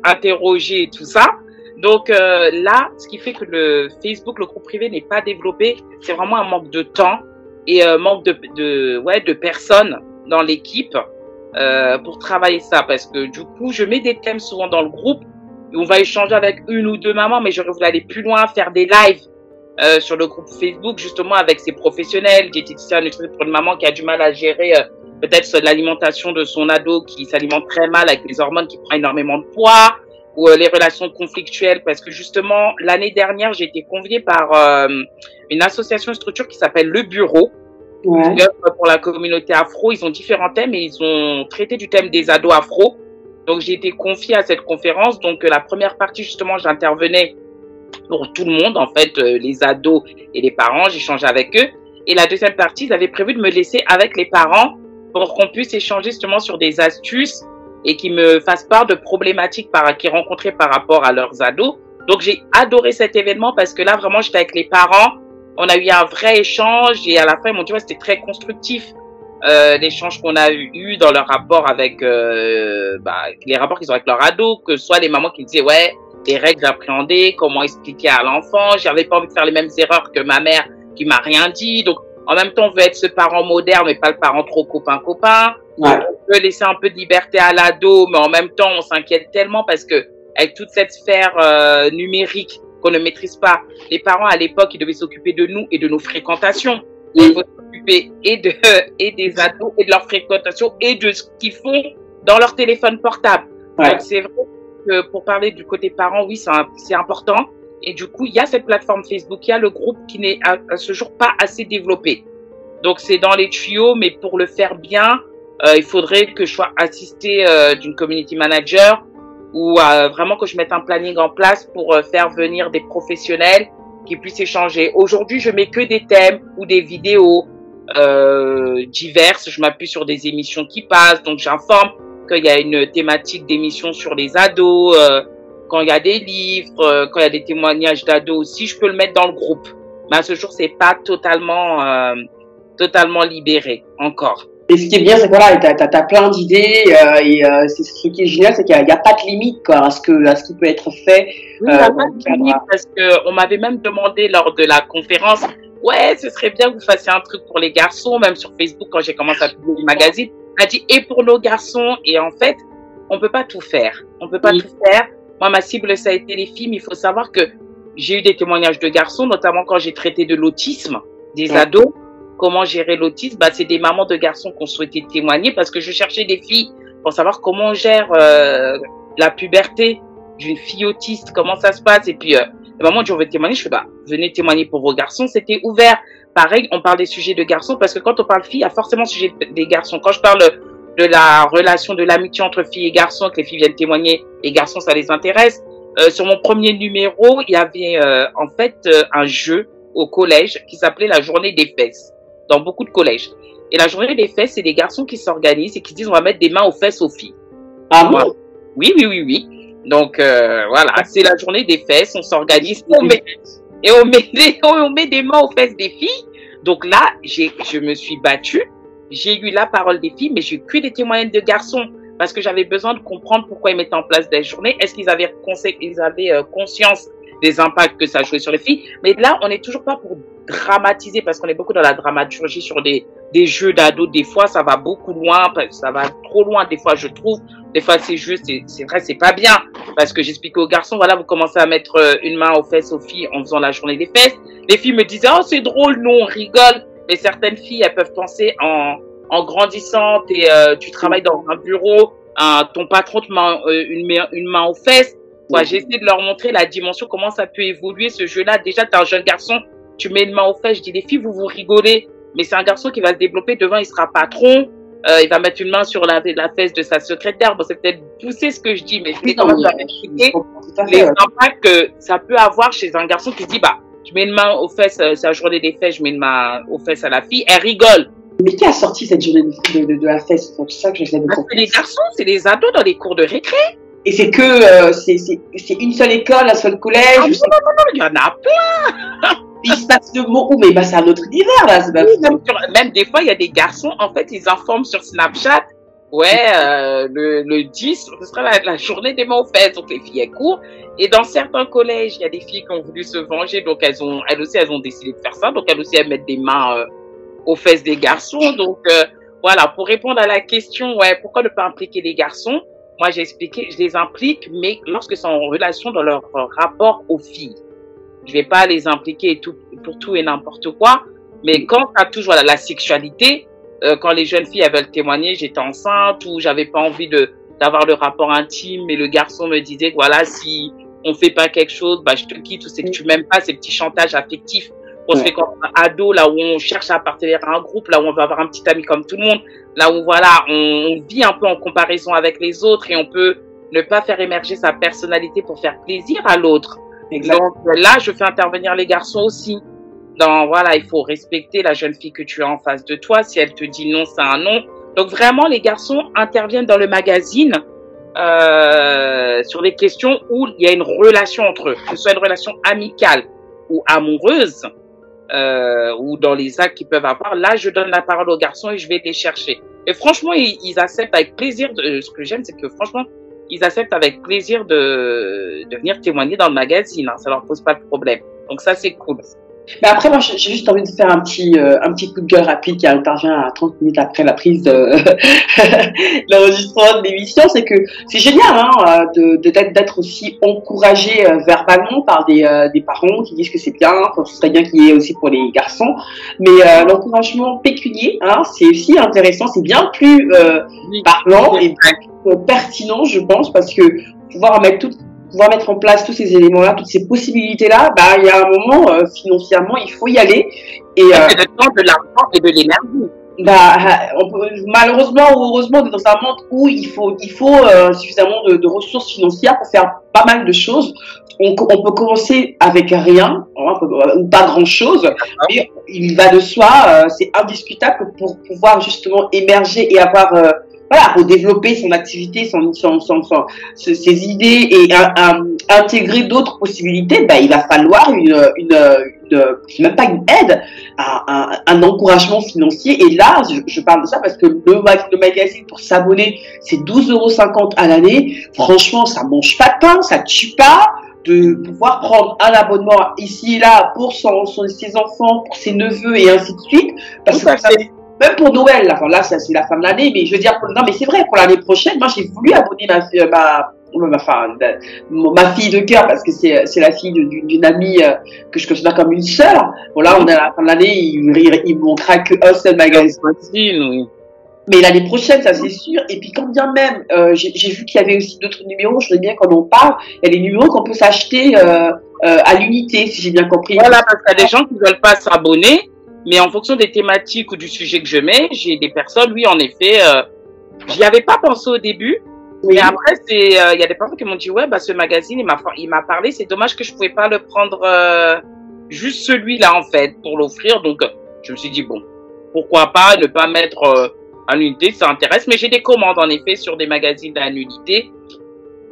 interroger et tout ça. Donc là, ce qui fait que le Facebook, le groupe privé n'est pas développé, c'est vraiment un manque de temps et manque de personnes dans l'équipe pour travailler ça. Parce que du coup, je mets des thèmes souvent dans le groupe et on va échanger avec 1 ou 2 mamans, mais j'aurais voulu aller plus loin, faire des lives sur le groupe Facebook, justement avec ces professionnels, diététiciens, nutritionnistes pour une maman qui a du mal à gérer peut-être l'alimentation de son ado qui s'alimente très mal avec les hormones, qui prend énormément de poids, ou les relations conflictuelles, parce que justement, l'année dernière, j'ai été conviée par une association, une structure qui s'appelle Le Bureau, Ouais. pour la communauté afro. Ils ont différents thèmes et ils ont traité du thème des ados afro. Donc, j'ai été confiée à cette conférence. Donc, la première partie, justement, j'intervenais pour tout le monde, en fait, les ados et les parents. J'échangeais avec eux. Et la deuxième partie, ils avaient prévu de me laisser avec les parents pour qu'on puisse échanger justement sur des astuces et qu'ils me fassent part de problématiques qu'ils rencontraient par rapport à leurs ados. Donc, j'ai adoré cet événement parce que là, vraiment, j'étais avec les parents. On a eu un vrai échange et à la fin, ils m'ont dit, ouais, c'était très constructif. L'échange qu'on a eu dans leur rapport avec les rapports qu'ils ont avec leurs ados, que ce soit les mamans qui disaient, ouais, les règles appréhendées, comment expliquer à l'enfant. J'avais pas envie de faire les mêmes erreurs que ma mère qui m'a rien dit. Donc, en même temps, on veut être ce parent moderne, mais pas le parent trop copain-copain. Ouais. On veut laisser un peu de liberté à l'ado, mais en même temps, on s'inquiète tellement parce que avec toute cette sphère numérique qu'on ne maîtrise pas, les parents à l'époque, ils devaient s'occuper de nous et de nos fréquentations. Il faut s'occuper et des ados et de leur fréquentation et de ce qu'ils font dans leur téléphone portable. Ouais. Donc, c'est vrai que pour parler du côté parent, oui, c'est important. Et du coup, il y a cette plateforme Facebook, il y a le groupe qui n'est à ce jour pas assez développé. Donc, c'est dans les tuyaux, mais pour le faire bien, il faudrait que je sois assistée d'une community manager ou vraiment que je mette un planning en place pour faire venir des professionnels qui puissent échanger. Aujourd'hui, je mets que des thèmes ou des vidéos diverses. Je m'appuie sur des émissions qui passent, donc j'informe qu'il y a une thématique d'émission sur les ados, quand il y a des livres, quand il y a des témoignages d'ados aussi, je peux le mettre dans le groupe. Mais à ce jour, c'est pas totalement libéré encore. Et ce qui est bien, c'est que voilà, t'as plein d'idées c'est ce qui est génial, c'est qu'il n'y a pas de limite quoi à ce qui peut être fait. Oui, il n'y a pas de limite parce que on m'avait même demandé lors de la conférence, ouais, ce serait bien que vous fassiez un truc pour les garçons, même sur Facebook quand j'ai commencé à publier le magazine. On a dit et pour nos garçons et en fait, on peut pas tout faire. On peut pas tout faire. Moi, ma cible, ça a été les filles, mais il faut savoir que j'ai eu des témoignages de garçons, notamment quand j'ai traité de l'autisme des ados. Comment gérer l'autisme? C'est des mamans de garçons qui ont souhaité témoigner parce que je cherchais des filles pour savoir comment on gère la puberté d'une fille autiste, comment ça se passe. Et puis, les mamans ont dit, on veut témoigner. Je fais, venez témoigner pour vos garçons. C'était ouvert. Pareil, on parle des sujets de garçons parce que quand on parle filles, il y a forcément sujet des garçons. Quand je parle de la relation, de l'amitié entre filles et garçons, que les filles viennent témoigner, les garçons, ça les intéresse. Sur mon premier numéro, il y avait en fait un jeu au collège qui s'appelait la journée des fesses, dans beaucoup de collèges. Et la journée des fesses, c'est des garçons qui s'organisent et qui disent on va mettre des mains aux fesses aux filles. Ah bon? Oui. Donc voilà, c'est la journée des fesses, on s'organise on met des mains aux fesses des filles. Donc là, je me suis battue. J'ai eu la parole des filles, mais j'ai eu que des témoignages de garçons parce que j'avais besoin de comprendre pourquoi ils mettaient en place des journées. Est-ce qu'ils avaient conscience des impacts que ça jouait sur les filles? Mais là, on n'est toujours pas pour dramatiser parce qu'on est beaucoup dans la dramaturgie sur des jeux d'ados. Des fois, ça va beaucoup loin, ça va trop loin. Des fois, je trouve. Des fois, c'est juste, c'est vrai, c'est pas bien parce que j'explique aux garçons, voilà, vous commencez à mettre une main aux fesses aux filles en faisant la journée des fesses. Les filles me disaient, oh, c'est drôle, nous, on rigole. Mais certaines filles, elles peuvent penser en grandissant, tu travailles dans un bureau, ton patron te met une main aux fesses. Ouais, j'ai essayé de leur montrer la dimension, comment ça peut évoluer ce jeu-là. Déjà, t'es un jeune garçon, tu mets une main aux fesses. Je dis, les filles, vous rigolez. Mais c'est un garçon qui va se développer. Devant, il sera patron. Il va mettre une main sur la fesse de sa secrétaire. Bon, c'est peut-être pousser ce que je dis, mais c'est quand même expliquer les impacts que ça peut avoir chez un garçon qui dit, je mets une main aux fesses, c'est la journée des fesses, je mets une main aux fesses à la fille. Elle rigole. Mais qui a sorti cette journée de la fesse? C'est ça que j'essaie de comprendre. C'est les garçons, c'est les ados dans les cours de récré. Et c'est que c'est une seule école, un seul collège. Non, il y en a plein. Il se passe le mot, mais c'est un autre univers là. Même des fois, il y a des garçons, en fait, ils informent sur Snapchat. Ouais, le 10, ce sera la journée des mains aux fesses. Donc les filles elles courent. Et dans certains collèges, il y a des filles qui ont voulu se venger, donc elles ont décidé de faire ça. Donc elles aussi elles mettent des mains aux fesses des garçons. Donc voilà, pour répondre à la question, ouais, pourquoi ne pas impliquer les garçons? Moi, j'ai expliqué, je les implique, mais lorsque c'est en relation dans leur rapport aux filles. Je vais pas les impliquer pour tout et n'importe quoi, mais quand ça touche la sexualité, quand les jeunes filles veulent témoigner, j'étais enceinte ou j'avais pas envie d'avoir le rapport intime, mais le garçon me disait que voilà, si on fait pas quelque chose, je te quitte, ou c'est que tu m'aimes pas, ces petits chantages affectifs qu'on se fait quand on est ado, là où on cherche à appartenir à un groupe, là où on va avoir un petit ami comme tout le monde, là où voilà, on vit un peu en comparaison avec les autres et on peut ne pas faire émerger sa personnalité pour faire plaisir à l'autre. Donc là, je fais intervenir les garçons aussi. Voilà, il faut respecter la jeune fille que tu as en face de toi. Si elle te dit non, c'est un non. Donc vraiment, les garçons interviennent dans le magazine sur des questions où il y a une relation entre eux, que ce soit une relation amicale ou amoureuse, ou dans les actes qu'ils peuvent avoir. Là, je donne la parole aux garçons et je vais les chercher. Et franchement, ils acceptent avec plaisir. Ce que j'aime, c'est que franchement, ils acceptent avec plaisir de venir témoigner dans le magazine. Hein. Ça leur pose pas de problème. Donc ça, c'est cool. Mais après, moi, j'ai juste envie de faire un petit coup de gueule rapide qui intervient à 30 minutes après la prise de l'enregistrement de l'émission. C'est que c'est génial, hein, d'être aussi encouragé verbalement par des parents qui disent que c'est bien, que ce serait bien qu'il y ait aussi pour les garçons. Mais l'encouragement pécunier, hein, c'est aussi intéressant, c'est bien plus parlant et plus pertinent, je pense, parce que pouvoir mettre en place tous ces éléments-là, toutes ces possibilités-là, bah, il y a un moment, financièrement, il faut y aller. Et, c'est le temps, de l'argent et de l'énergie. Malheureusement ou heureusement, on est dans un monde où il faut suffisamment de ressources financières pour faire pas mal de choses. On peut commencer avec rien, ou pas grand-chose, mais il va de soi, c'est indiscutable que pour pouvoir justement émerger et avoir... pour développer son activité, ses idées et intégrer d'autres possibilités, il va falloir même pas une aide, un encouragement financier. Et là, je parle de ça parce que le magazine, pour s'abonner, c'est 12,50 € à l'année. Franchement, ça mange pas de pain, ça tue pas. De pouvoir prendre un abonnement ici et là pour ses enfants, pour ses neveux et ainsi de suite. Parce que même pour Noël, là ça c'est la fin de l'année, mais je veux dire, non mais c'est vrai, pour l'année prochaine, moi j'ai voulu abonner ma fille de cœur, parce que c'est la fille d'une amie que je considère comme une sœur. Bon là, on est à la fin de l'année, il manquera qu'un seul magazine. Oui. Mais l'année prochaine, ça c'est sûr. Et puis quand bien même, j'ai vu qu'il y avait aussi d'autres numéros, je voudrais bien qu'on en parle. Il y a des numéros qu'on peut s'acheter à l'unité, si j'ai bien compris. Voilà, parce qu'il y a des gens qui ne veulent pas s'abonner. Mais en fonction des thématiques ou du sujet que je mets, j'ai des personnes, oui, en effet, j'y avais pas pensé au début. Oui. Mais après, il y a des personnes qui m'ont dit, ouais, ce magazine, il m'a parlé, c'est dommage que je pouvais pas le prendre, juste celui-là, en fait, pour l'offrir. Donc, je me suis dit, bon, pourquoi pas ne pas mettre à l'unité, ça intéresse. Mais j'ai des commandes, en effet, sur des magazines à l'unité.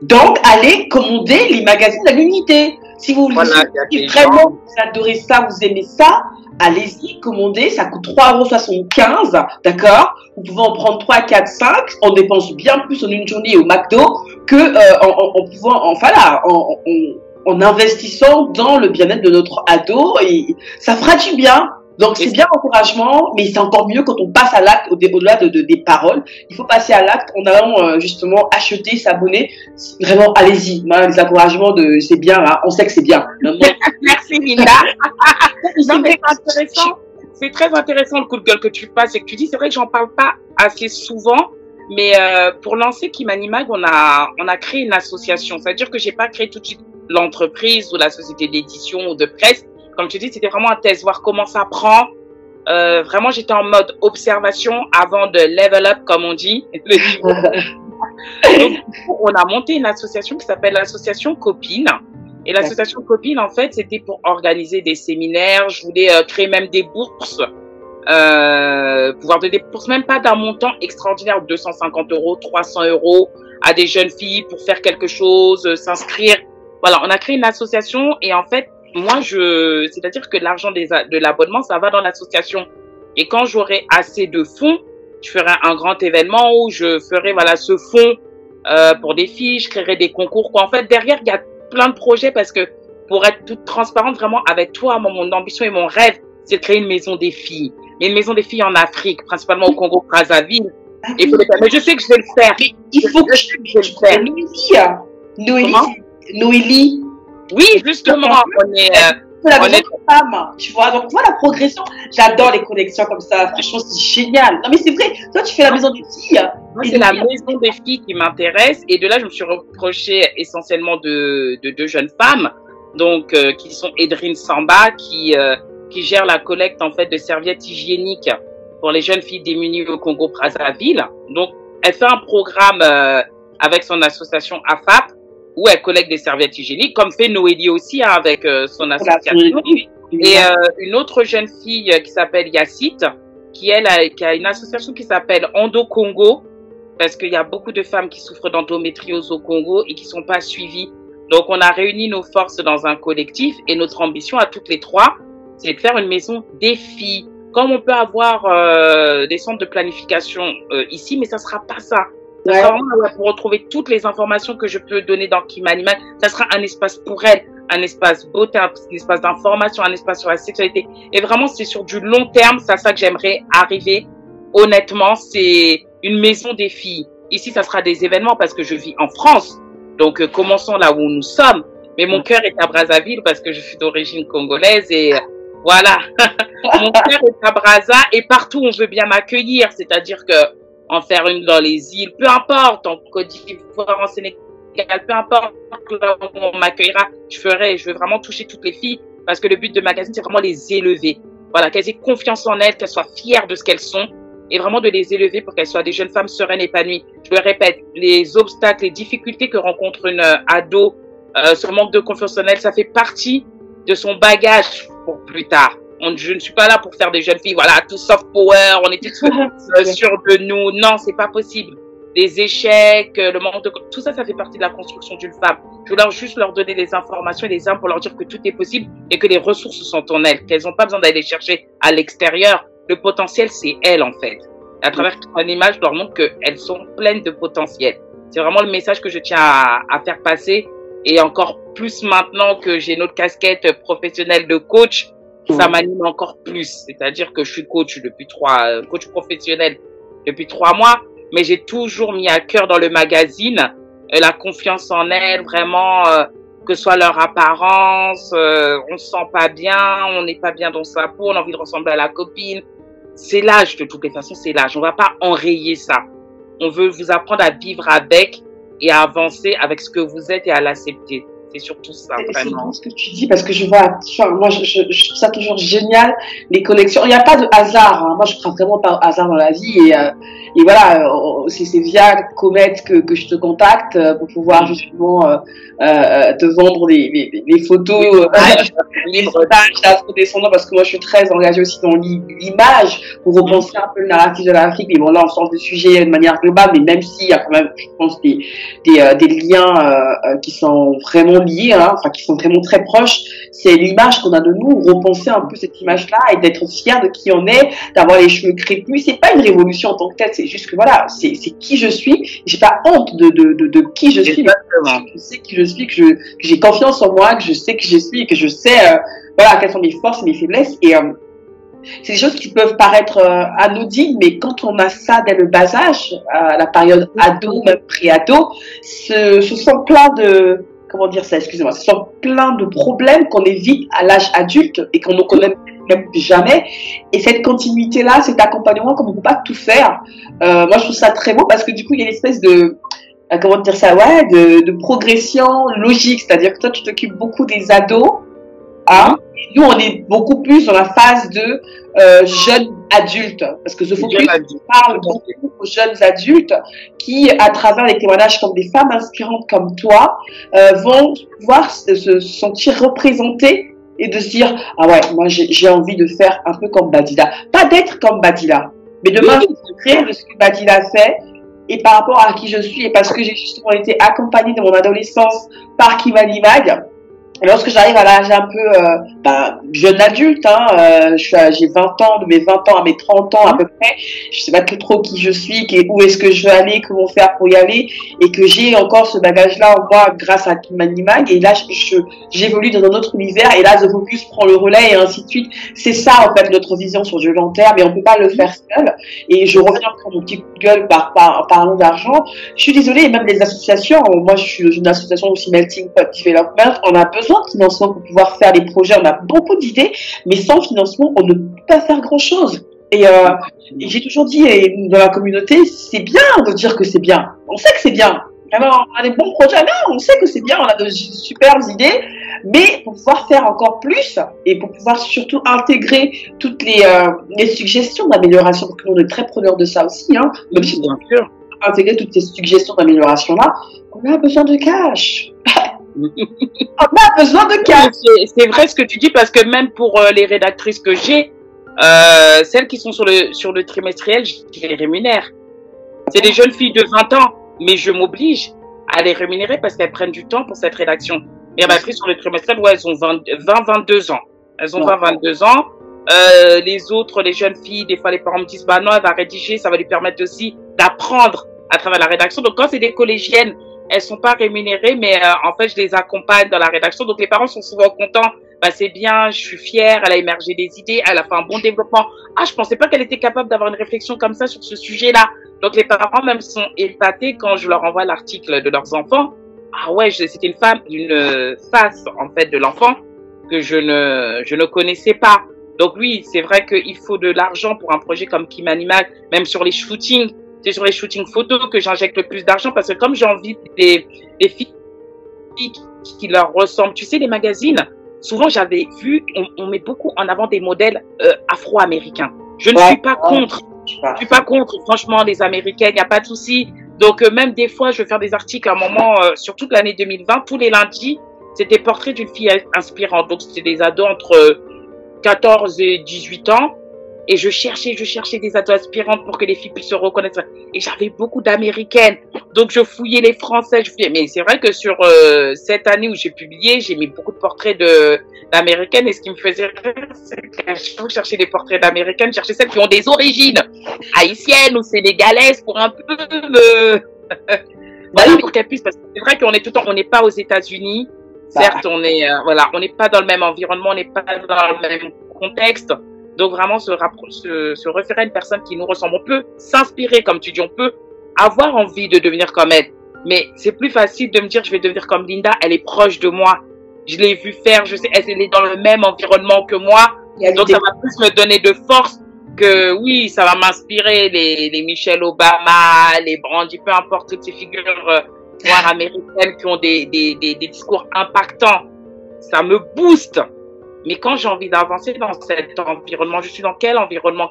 Donc, allez commander les magazines à l'unité. Si vous vraiment vous adorez ça, vous aimez ça, allez-y, commandez, ça coûte 3,75 €, d'accord? Vous pouvez en prendre 3, 4, 5, on dépense bien plus en une journée au McDo que en investissant dans le bien-être de notre ado, et ça fera du bien. Donc c'est bien l'encouragement, mais c'est encore mieux quand on passe à l'acte, au-delà des paroles. Il faut passer à l'acte en allant justement acheter, s'abonner. Vraiment, allez-y. Les encouragements, c'est bien, là. On sait que c'est bien. Merci Linda. C'est très intéressant le coup de gueule que tu passes et que tu dis. C'est vrai que j'en parle pas assez souvent, mais pour lancer Kimanimag, on a créé une association. C'est-à-dire que j'ai pas créé tout de suite l'entreprise ou la société d'édition ou de presse. Comme tu dis, c'était vraiment un test, voir comment ça prend. Vraiment, j'étais en mode observation avant de level up, comme on dit. Donc, on a monté une association qui s'appelle l'association Copine. Et l'association Copine, en fait, c'était pour organiser des séminaires. Je voulais créer même des bourses. Pouvoir donner des bourses, même pas d'un montant extraordinaire, 250 €, 300 € à des jeunes filles pour faire quelque chose, s'inscrire. Voilà, on a créé une association et en fait, moi, c'est-à-dire que l'argent de l'abonnement, ça va dans l'association. Et quand j'aurai assez de fonds, je ferai un grand événement où je ferai, ce fonds, pour des filles, je créerai des concours, quoi. En fait, derrière, il y a plein de projets parce que pour être toute transparente vraiment avec toi, mon ambition et mon rêve, c'est de créer une maison des filles. Mais une maison des filles en Afrique, principalement au Congo-Brazzaville. Mais je sais que je vais le faire. Mais il faut que je vais le faire. Noélie. Oui, justement, on est femme, tu vois. Donc, tu vois la progression. J'adore les connexions comme ça. Franchement, c'est génial. Non, mais c'est vrai. Toi, tu fais la maison des filles. Moi, c'est la maison des filles qui m'intéresse. Et de là, je me suis reproché essentiellement de deux jeunes femmes. Donc, qui sont Edrine Samba, qui gère la collecte, en fait, de serviettes hygiéniques pour les jeunes filles démunies au Congo-Brazzaville. Donc, elle fait un programme, avec son association AFAP, où elle collecte des serviettes hygiéniques, comme fait Noélie aussi, avec son association. Et une autre jeune fille qui s'appelle Yacite, qui a une association qui s'appelle Endo Congo, parce qu'il y a beaucoup de femmes qui souffrent d'endométriose au Congo et qui sont pas suivies. Donc, on a réuni nos forces dans un collectif et notre ambition à toutes les trois, c'est de faire une maison des filles. Comme on peut avoir des centres de planification ici, mais ça sera pas ça. Ça sera vraiment pour retrouver toutes les informations que je peux donner dans Kimanimal. Ça sera un espace pour elles, un espace beauté, un espace d'information, un espace sur la sexualité. Et vraiment, c'est sur du long terme, c'est à ça que j'aimerais arriver. Honnêtement, c'est une maison des filles. Ici, ça sera des événements parce que je vis en France. Donc, commençons là où nous sommes. Mais mon cœur est à Brazzaville parce que je suis d'origine congolaise et voilà. Mon cœur est à Brazza et partout on veut bien m'accueillir. C'est-à-dire que en faire une dans les îles, peu importe, en Côte d'Ivoire, en Sénégal, peu importe là où on m'accueillera, je veux vraiment toucher toutes les filles parce que le but de magazine, c'est vraiment les élever. Voilà, qu'elles aient confiance en elles, qu'elles soient fières de ce qu'elles sont et vraiment de les élever pour qu'elles soient des jeunes femmes sereines, épanouies. Je le répète, les obstacles, les difficultés que rencontre une ado, ce manque de confiance en elle, ça fait partie de son bagage pour plus tard. Je ne suis pas là pour faire des jeunes filles, voilà, tout soft power, on est tous sûrs de nous. Non, c'est pas possible. Les échecs, le manque de... Tout ça, ça fait partie de la construction d'une femme. Je veux juste leur donner des informations et des armes pour leur dire que tout est possible et que les ressources sont en elles, qu'elles n'ont pas besoin d'aller chercher à l'extérieur. Le potentiel, c'est elles, en fait. Et à travers une image, je leur montre qu'elles sont pleines de potentiel. C'est vraiment le message que je tiens à faire passer. Et encore plus maintenant que j'ai notre casquette professionnelle de coach, ça m'anime encore plus. C'est-à-dire que je suis coach coach professionnel depuis 3 mois, mais j'ai toujours mis à cœur dans le magazine la confiance en elles, vraiment, que ce soit leur apparence, on se sent pas bien, on n'est pas bien dans sa peau, on a envie de ressembler à la copine. C'est l'âge, de toutes les façons, c'est l'âge. On va pas enrayer ça. On veut vous apprendre à vivre avec et à avancer avec ce que vous êtes et à l'accepter. C'est surtout ça, vraiment. C'est bon ce que tu dis, parce que je vois, moi, je trouve ça toujours génial, les collections. Il n'y a pas de hasard, hein. Moi, je ne crois vraiment pas au hasard dans la vie. Et voilà, c'est via Comet que je te contacte pour pouvoir justement te vendre les photos, les images afro-descendants, parce que moi, je suis très engagée aussi dans l'image pour repenser un peu le narratif de l'Afrique. Mais bon, là, on sort du sujet de manière globale, mais même s'il y a quand même, je pense, des liens qui sont vraiment liés, hein, enfin qui sont vraiment très proches, c'est l'image qu'on a de nous, repenser un peu cette image-là et d'être fier de qui on est, d'avoir les cheveux crépus. C'est pas une révolution en tant que telle, c'est juste que voilà, c'est qui je suis. J'ai pas honte de qui je suis. Je sais qui je suis, que j'ai confiance en moi, que je sais qui je suis, et que je sais voilà quelles sont mes forces et mes faiblesses. Et c'est des choses qui peuvent paraître anodines, mais quand on a ça dès le bas âge, à la période ado, même pré-ado, ce sont plein de comment dire ça, excusez-moi, ce sont plein de problèmes qu'on évite à l'âge adulte et qu'on ne connaît même jamais. Et cette continuité-là, cet accompagnement, comme on ne peut pas tout faire, moi je trouve ça très beau parce que du coup il y a une espèce de, comment dire ça, ouais, de progression logique. C'est-à-dire que toi tu t'occupes beaucoup des ados, hein, et nous on est beaucoup plus dans la phase de jeunes adultes, parce que The Focus parle beaucoup aux jeunes adultes qui, à travers les témoignages comme des femmes inspirantes comme toi, vont pouvoir se sentir représentées et de se dire ah ouais, moi j'ai envie de faire un peu comme Badila, pas d'être comme Badila, mais de m'inspirer de ce que Badila fait. Et par rapport à qui je suis, et parce que j'ai justement été accompagnée dans mon adolescence par Kimani Mag, lorsque j'arrive à l'âge un peu jeune adulte, hein, j'ai 20 ans, de mes 20 ans à mes 30 ans à peu près, je sais pas trop qui je suis, où est-ce que je veux aller, comment faire pour y aller, et que j'ai encore ce bagage-là en moi grâce à Kimani Mag, et là j'évolue dans un autre univers, et là The Focus prend le relais, et ainsi de suite. C'est ça en fait notre vision sur du long terme, et on peut pas le faire seul. Et je reviens pour mon petit coup de gueule en parlant d'argent. Je suis désolée, et même les associations, moi je suis dans une association aussi Melting Pot Development, on a besoin de financement pour pouvoir faire les projets, on a beaucoup d'idées, mais sans financement, on ne peut pas faire grand-chose. Et j'ai toujours dit dans la communauté, c'est bien de dire que c'est bien. On sait que c'est bien. Vraiment, on a des bons projets, non, on sait que c'est bien, on a de superbes idées, mais pour pouvoir faire encore plus et pour pouvoir surtout intégrer toutes les suggestions d'amélioration, parce que nous on est très preneurs de ça aussi, hein, même si bien sûr intégrer toutes ces suggestions d'amélioration là, on a besoin de cash. On a besoin de cadre. C'est vrai ce que tu dis, parce que même pour les rédactrices que j'ai, celles qui sont sur le trimestriel, je les rémunère. C'est des jeunes filles de 20 ans, mais je m'oblige à les rémunérer parce qu'elles prennent du temps pour cette rédaction. Les rédactrices sur le trimestriel, ouais, elles ont 22 ans. Elles ont 22 ans. Les autres, les jeunes filles, des fois les parents me disent, bah non, elle va rédiger, ça va lui permettre aussi d'apprendre à travers la rédaction. Donc quand c'est des collégiennes, elles sont pas rémunérées, mais en fait, je les accompagne dans la rédaction. Donc les parents sont souvent contents. Bah c'est bien, je suis fière, elle a émergé des idées, elle a fait un bon développement. Ah, je pensais pas qu'elle était capable d'avoir une réflexion comme ça sur ce sujet-là. Donc les parents même sont épatés quand je leur envoie l'article de leurs enfants. Ah ouais, c'était une face en fait de l'enfant que je ne connaissais pas. Donc oui, c'est vrai qu'il faut de l'argent pour un projet comme Kim Animal, même sur les shootings. C'est sur les shootings photos que j'injecte le plus d'argent, parce que comme j'ai envie des filles qui leur ressemblent, tu sais, les magazines, souvent j'avais vu, on met beaucoup en avant des modèles afro-américains. Je ne suis pas contre. Je suis pas contre, franchement, les Américaines, il n'y a pas de souci. Donc même des fois, je vais faire des articles à un moment, sur toute l'année 2020, tous les lundis, c'était portrait d'une fille inspirante. Donc c'était des ados entre 14 et 18 ans. Et je cherchais des ados aspirantes pour que les filles puissent se reconnaître. Et j'avais beaucoup d'Américaines. Donc, je fouillais les Français. Mais c'est vrai que sur cette année où j'ai publié, j'ai mis beaucoup de portraits d'Américaines. Et ce qui me faisait rire, c'est que je cherchais des portraits d'Américaines. Je cherchais celles qui ont des origines haïtiennes ou sénégalaises pour un peu voilà, pour qu'elles puissent. Parce que c'est vrai qu'on est on n'est pas aux États-Unis. Certes, on n'est pas dans le même environnement, on n'est pas dans le même contexte. Donc vraiment se référer à une personne qui nous ressemble. On peut s'inspirer, comme tu dis, on peut avoir envie de devenir comme elle. Mais c'est plus facile de me dire je vais devenir comme Linda, elle est proche de moi. Je l'ai vue faire, je sais, elle est dans le même environnement que moi. Donc ça va plus me donner de force que oui, ça va m'inspirer les Michelle Obama, les Brandy, peu importe, toutes ces figures noires américaines qui ont des discours impactants. Ça me booste. Mais quand j'ai envie d'avancer dans cet environnement, je suis dans quel environnement?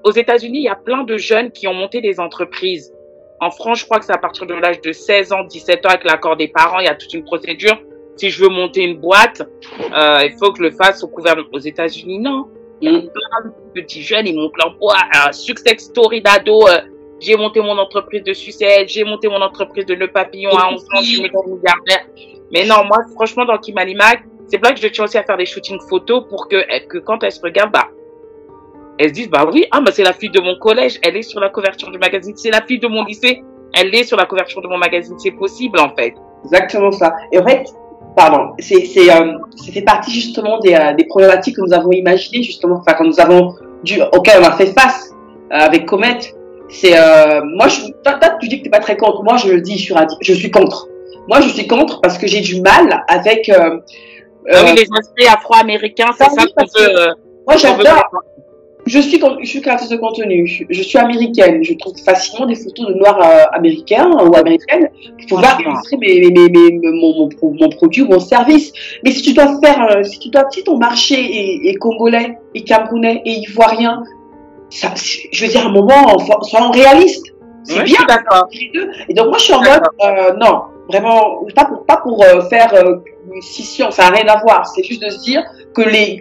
Aux États-Unis, il y a plein de jeunes qui ont monté des entreprises. En France, je crois que c'est à partir de l'âge de 16 ans, 17 ans, avec l'accord des parents, il y a toute une procédure. Si je veux monter une boîte, il faut que je le fasse au gouvernement. Aux États-Unis, non. Il y a plein de petits jeunes, ils montent leur boîte. Success story d'ado. J'ai monté mon entreprise de sucette, j'ai monté mon entreprise de nœud papillon à 11 ans, je suis milliardaire. Mais non, moi, franchement, dans Kim Animal, c'est vrai que je tiens aussi à faire des shootings photos pour que quand elles se regardent, bah, elles se disent, bah oui, bah, c'est la fille de mon collège, elle est sur la couverture du magazine. C'est la fille de mon lycée, elle est sur la couverture de mon magazine. C'est possible, en fait. Exactement ça. Et en fait, pardon, c'est fait partie justement des problématiques que nous avons imaginées, justement, enfin, auxquelles on a fait face avec Comet. C'est, moi, toi, tu dis que t'es pas très contre. Moi, je le dis, je suis contre. Moi, je suis contre parce que j'ai du mal avec, oui, les aspects afro-américains, c'est ça qu'on veut. Moi, j'adore. Je suis créatrice de contenu. Je suis américaine. Je trouve facilement des photos de noirs américains ou américaines pour pouvoir illustrer mon produit ou mon service. Mais si tu dois si ton marché est congolais, et camerounais, et ivoirien, ça, je veux dire, à un moment, soyons réalistes. C'est bien. D'accord. Et donc, moi, je suis en mode, non, vraiment, pas pour faire une scission, ça n'a rien à voir. C'est juste de se dire que les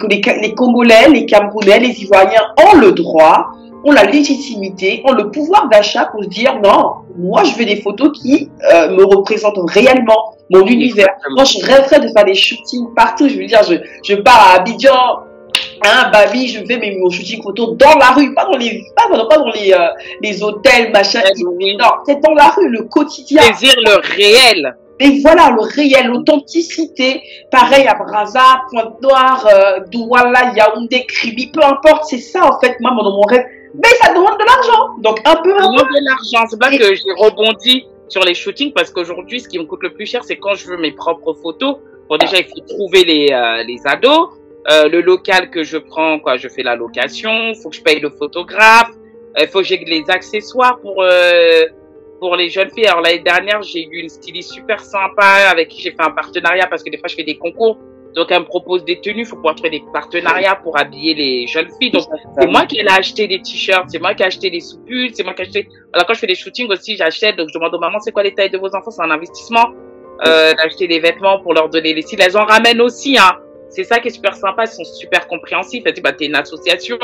Congolais, les Camerounais, les Ivoiriens ont le droit, ont la légitimité, ont le pouvoir d'achat pour se dire, non, moi, je veux des photos qui me représentent réellement mon univers. Moi, je rêverais de faire des shootings partout. Je veux dire, je pars à Abidjan, Babi, je fais mon shooting photo dans la rue, pas dans les hôtels, machin. Non, c'est dans la rue, le quotidien. Saisir le réel. Et voilà, le réel, l'authenticité. Pareil à Brazza, Pointe-Noire, Douala, Yaoundé, Kribi, peu importe. C'est ça, en fait, moi, mon rêve. Mais ça demande de l'argent. Donc, un peu. Ça demande de l'argent. C'est pas que j'ai rebondi sur les shootings parce qu'aujourd'hui, ce qui me coûte le plus cher, c'est quand je veux mes propres photos. Bon, déjà, il faut trouver les ados. Le local que je prends, quoi, je fais la location, faut que je paye le photographe, faut que j'ai les accessoires pour les jeunes filles. Alors l'année dernière, j'ai eu une styliste super sympa avec qui j'ai fait un partenariat parce que des fois je fais des concours. Donc elle me propose des tenues, faut pouvoir trouver des partenariats pour habiller les jeunes filles. Donc c'est moi qui ai acheté des t-shirts, c'est moi qui ai acheté des sous-pulls, c'est moi qui ai acheté. Alors quand je fais des shootings aussi, j'achète. Donc je demande aux mamans c'est quoi les tailles de vos enfants, c'est un investissement. d'acheter des vêtements pour leur donner les styles. Elles en ramènent aussi, hein. C'est ça qui est super sympa, ils sont super compréhensifs. Elles disent, bah, t'es une association,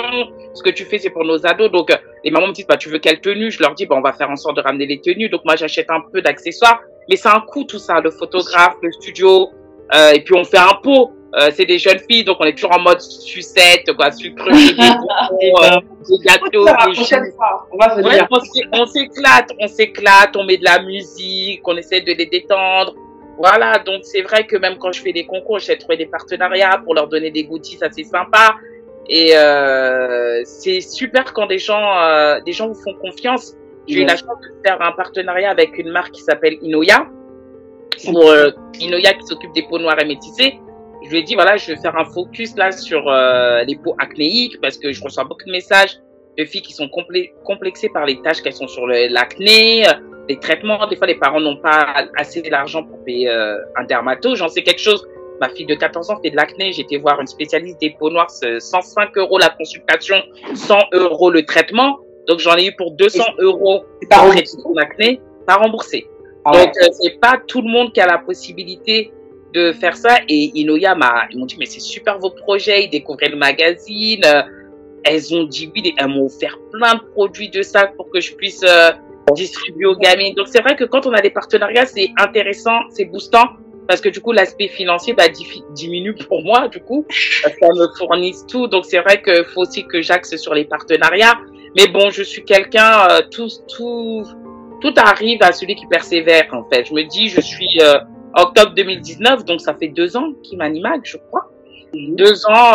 ce que tu fais, c'est pour nos ados. Donc, les mamans me disent, bah, tu veux quelle tenue? Je leur dis, bah, on va faire en sorte de ramener les tenues. Donc, moi, j'achète un peu d'accessoires. Mais c'est un coût, tout ça, le photographe, le studio. Et puis, on fait un pot. C'est des jeunes filles, donc on est toujours en mode sucette, quoi, sucrerie, des gâteaux, des jus. Ouais, on s'éclate, on met de la musique, on essaie de les détendre. Voilà, donc c'est vrai que même quand je fais des concours, j'essaie de trouver des partenariats pour leur donner des goodies, ça c'est sympa. Et c'est super quand des gens vous font confiance. J'ai eu la chance de faire un partenariat avec une marque qui s'appelle Inoya, pour Inoya qui s'occupe des peaux noires et métissées. Je lui ai dit, voilà, je vais faire un focus là sur les peaux acnéiques parce que je reçois beaucoup de messages de filles qui sont complexées par les taches qu'elles sont sur l'acné, les traitements. Des fois, les parents n'ont pas assez d'argent pour payer un dermato. J'en sais quelque chose. Ma fille de 14 ans fait de l'acné. J'ai été voir une spécialiste des peaux noires, 105 € la consultation, 100 € le traitement. Donc, j'en ai eu pour 200 € pour traiter l'acné, pas remboursé. Donc, c'est pas tout le monde qui a la possibilité de faire ça. Et Inoya ils m'ont dit, mais c'est super vos projets, ils découvraient le magazine, elles ont dit oui, elles m'ont offert plein de produits de ça pour que je puisse distribuer aux gamines. Donc c'est vrai que quand on a des partenariats, c'est intéressant, c'est boostant, parce que du coup l'aspect financier diminue pour moi, du coup, parce qu'elles me fournissent tout. Donc c'est vrai qu'il faut aussi que j'axe sur les partenariats. Mais bon, je suis quelqu'un, tout arrive à celui qui persévère, en fait. Je me dis, je suis octobre 2019, donc ça fait 2 ans qu'il m'anime, je crois. 2 ans,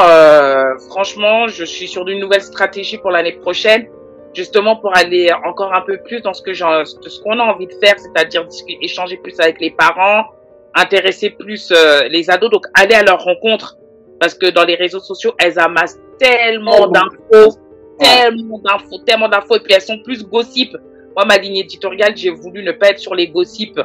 franchement, je suis sur une nouvelle stratégie pour l'année prochaine, justement pour aller encore un peu plus dans ce qu'on a envie de faire, c'est-à-dire échanger plus avec les parents, intéresser plus les ados, donc aller à leur rencontre, parce que dans les réseaux sociaux, elles amassent tellement d'infos, et puis elles sont plus gossip. Moi, ma ligne éditoriale, j'ai voulu ne pas être sur les gossips.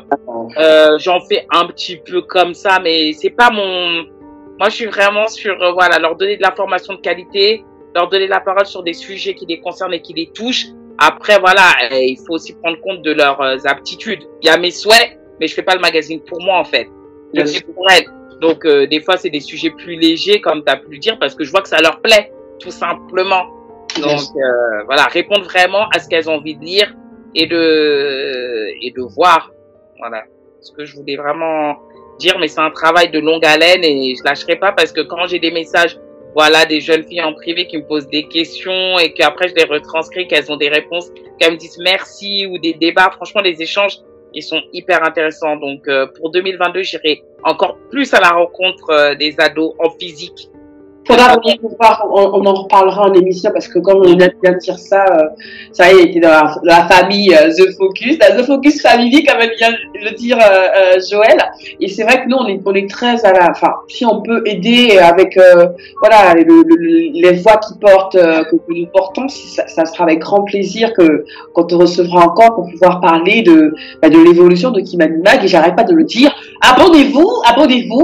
J'en fais un petit peu comme ça, mais c'est pas moi, je suis vraiment sur, voilà, leur donner de l'information de qualité, leur donner la parole sur des sujets qui les concernent et qui les touchent. Après, voilà, il faut aussi prendre compte de leurs aptitudes. Il y a mes souhaits, mais je fais pas le magazine pour moi, en fait. Je le fais pour elles. Donc, des fois, c'est des sujets plus légers, comme tu as pu le dire, parce que je vois que ça leur plaît, tout simplement. Donc, voilà, répondre vraiment à ce qu'elles ont envie de lire et de voir. Voilà. Ce que je voulais vraiment dire, mais c'est un travail de longue haleine et je lâcherai pas, parce que quand j'ai des messages, voilà, des jeunes filles en privé qui me posent des questions et qu'après je les retranscris, qu'elles ont des réponses, qu'elles me disent merci, ou des débats, franchement, les échanges, ils sont hyper intéressants. Donc, pour 2022, j'irai encore plus à la rencontre des ados en physique. Faudra on en reparlera en émission, parce que comme on vient de dire ça, ça y est, était dans la famille The Focus, la The Focus Family, comme elle vient de le dire Joël. Et c'est vrai que nous, on est très si on peut aider avec, voilà, les voix qui portent, que nous portons, ça sera avec grand plaisir que, quand on recevra encore, pour pouvoir parler de l'évolution de Kimani Mag. Et j'arrête pas de le dire. Abonnez-vous,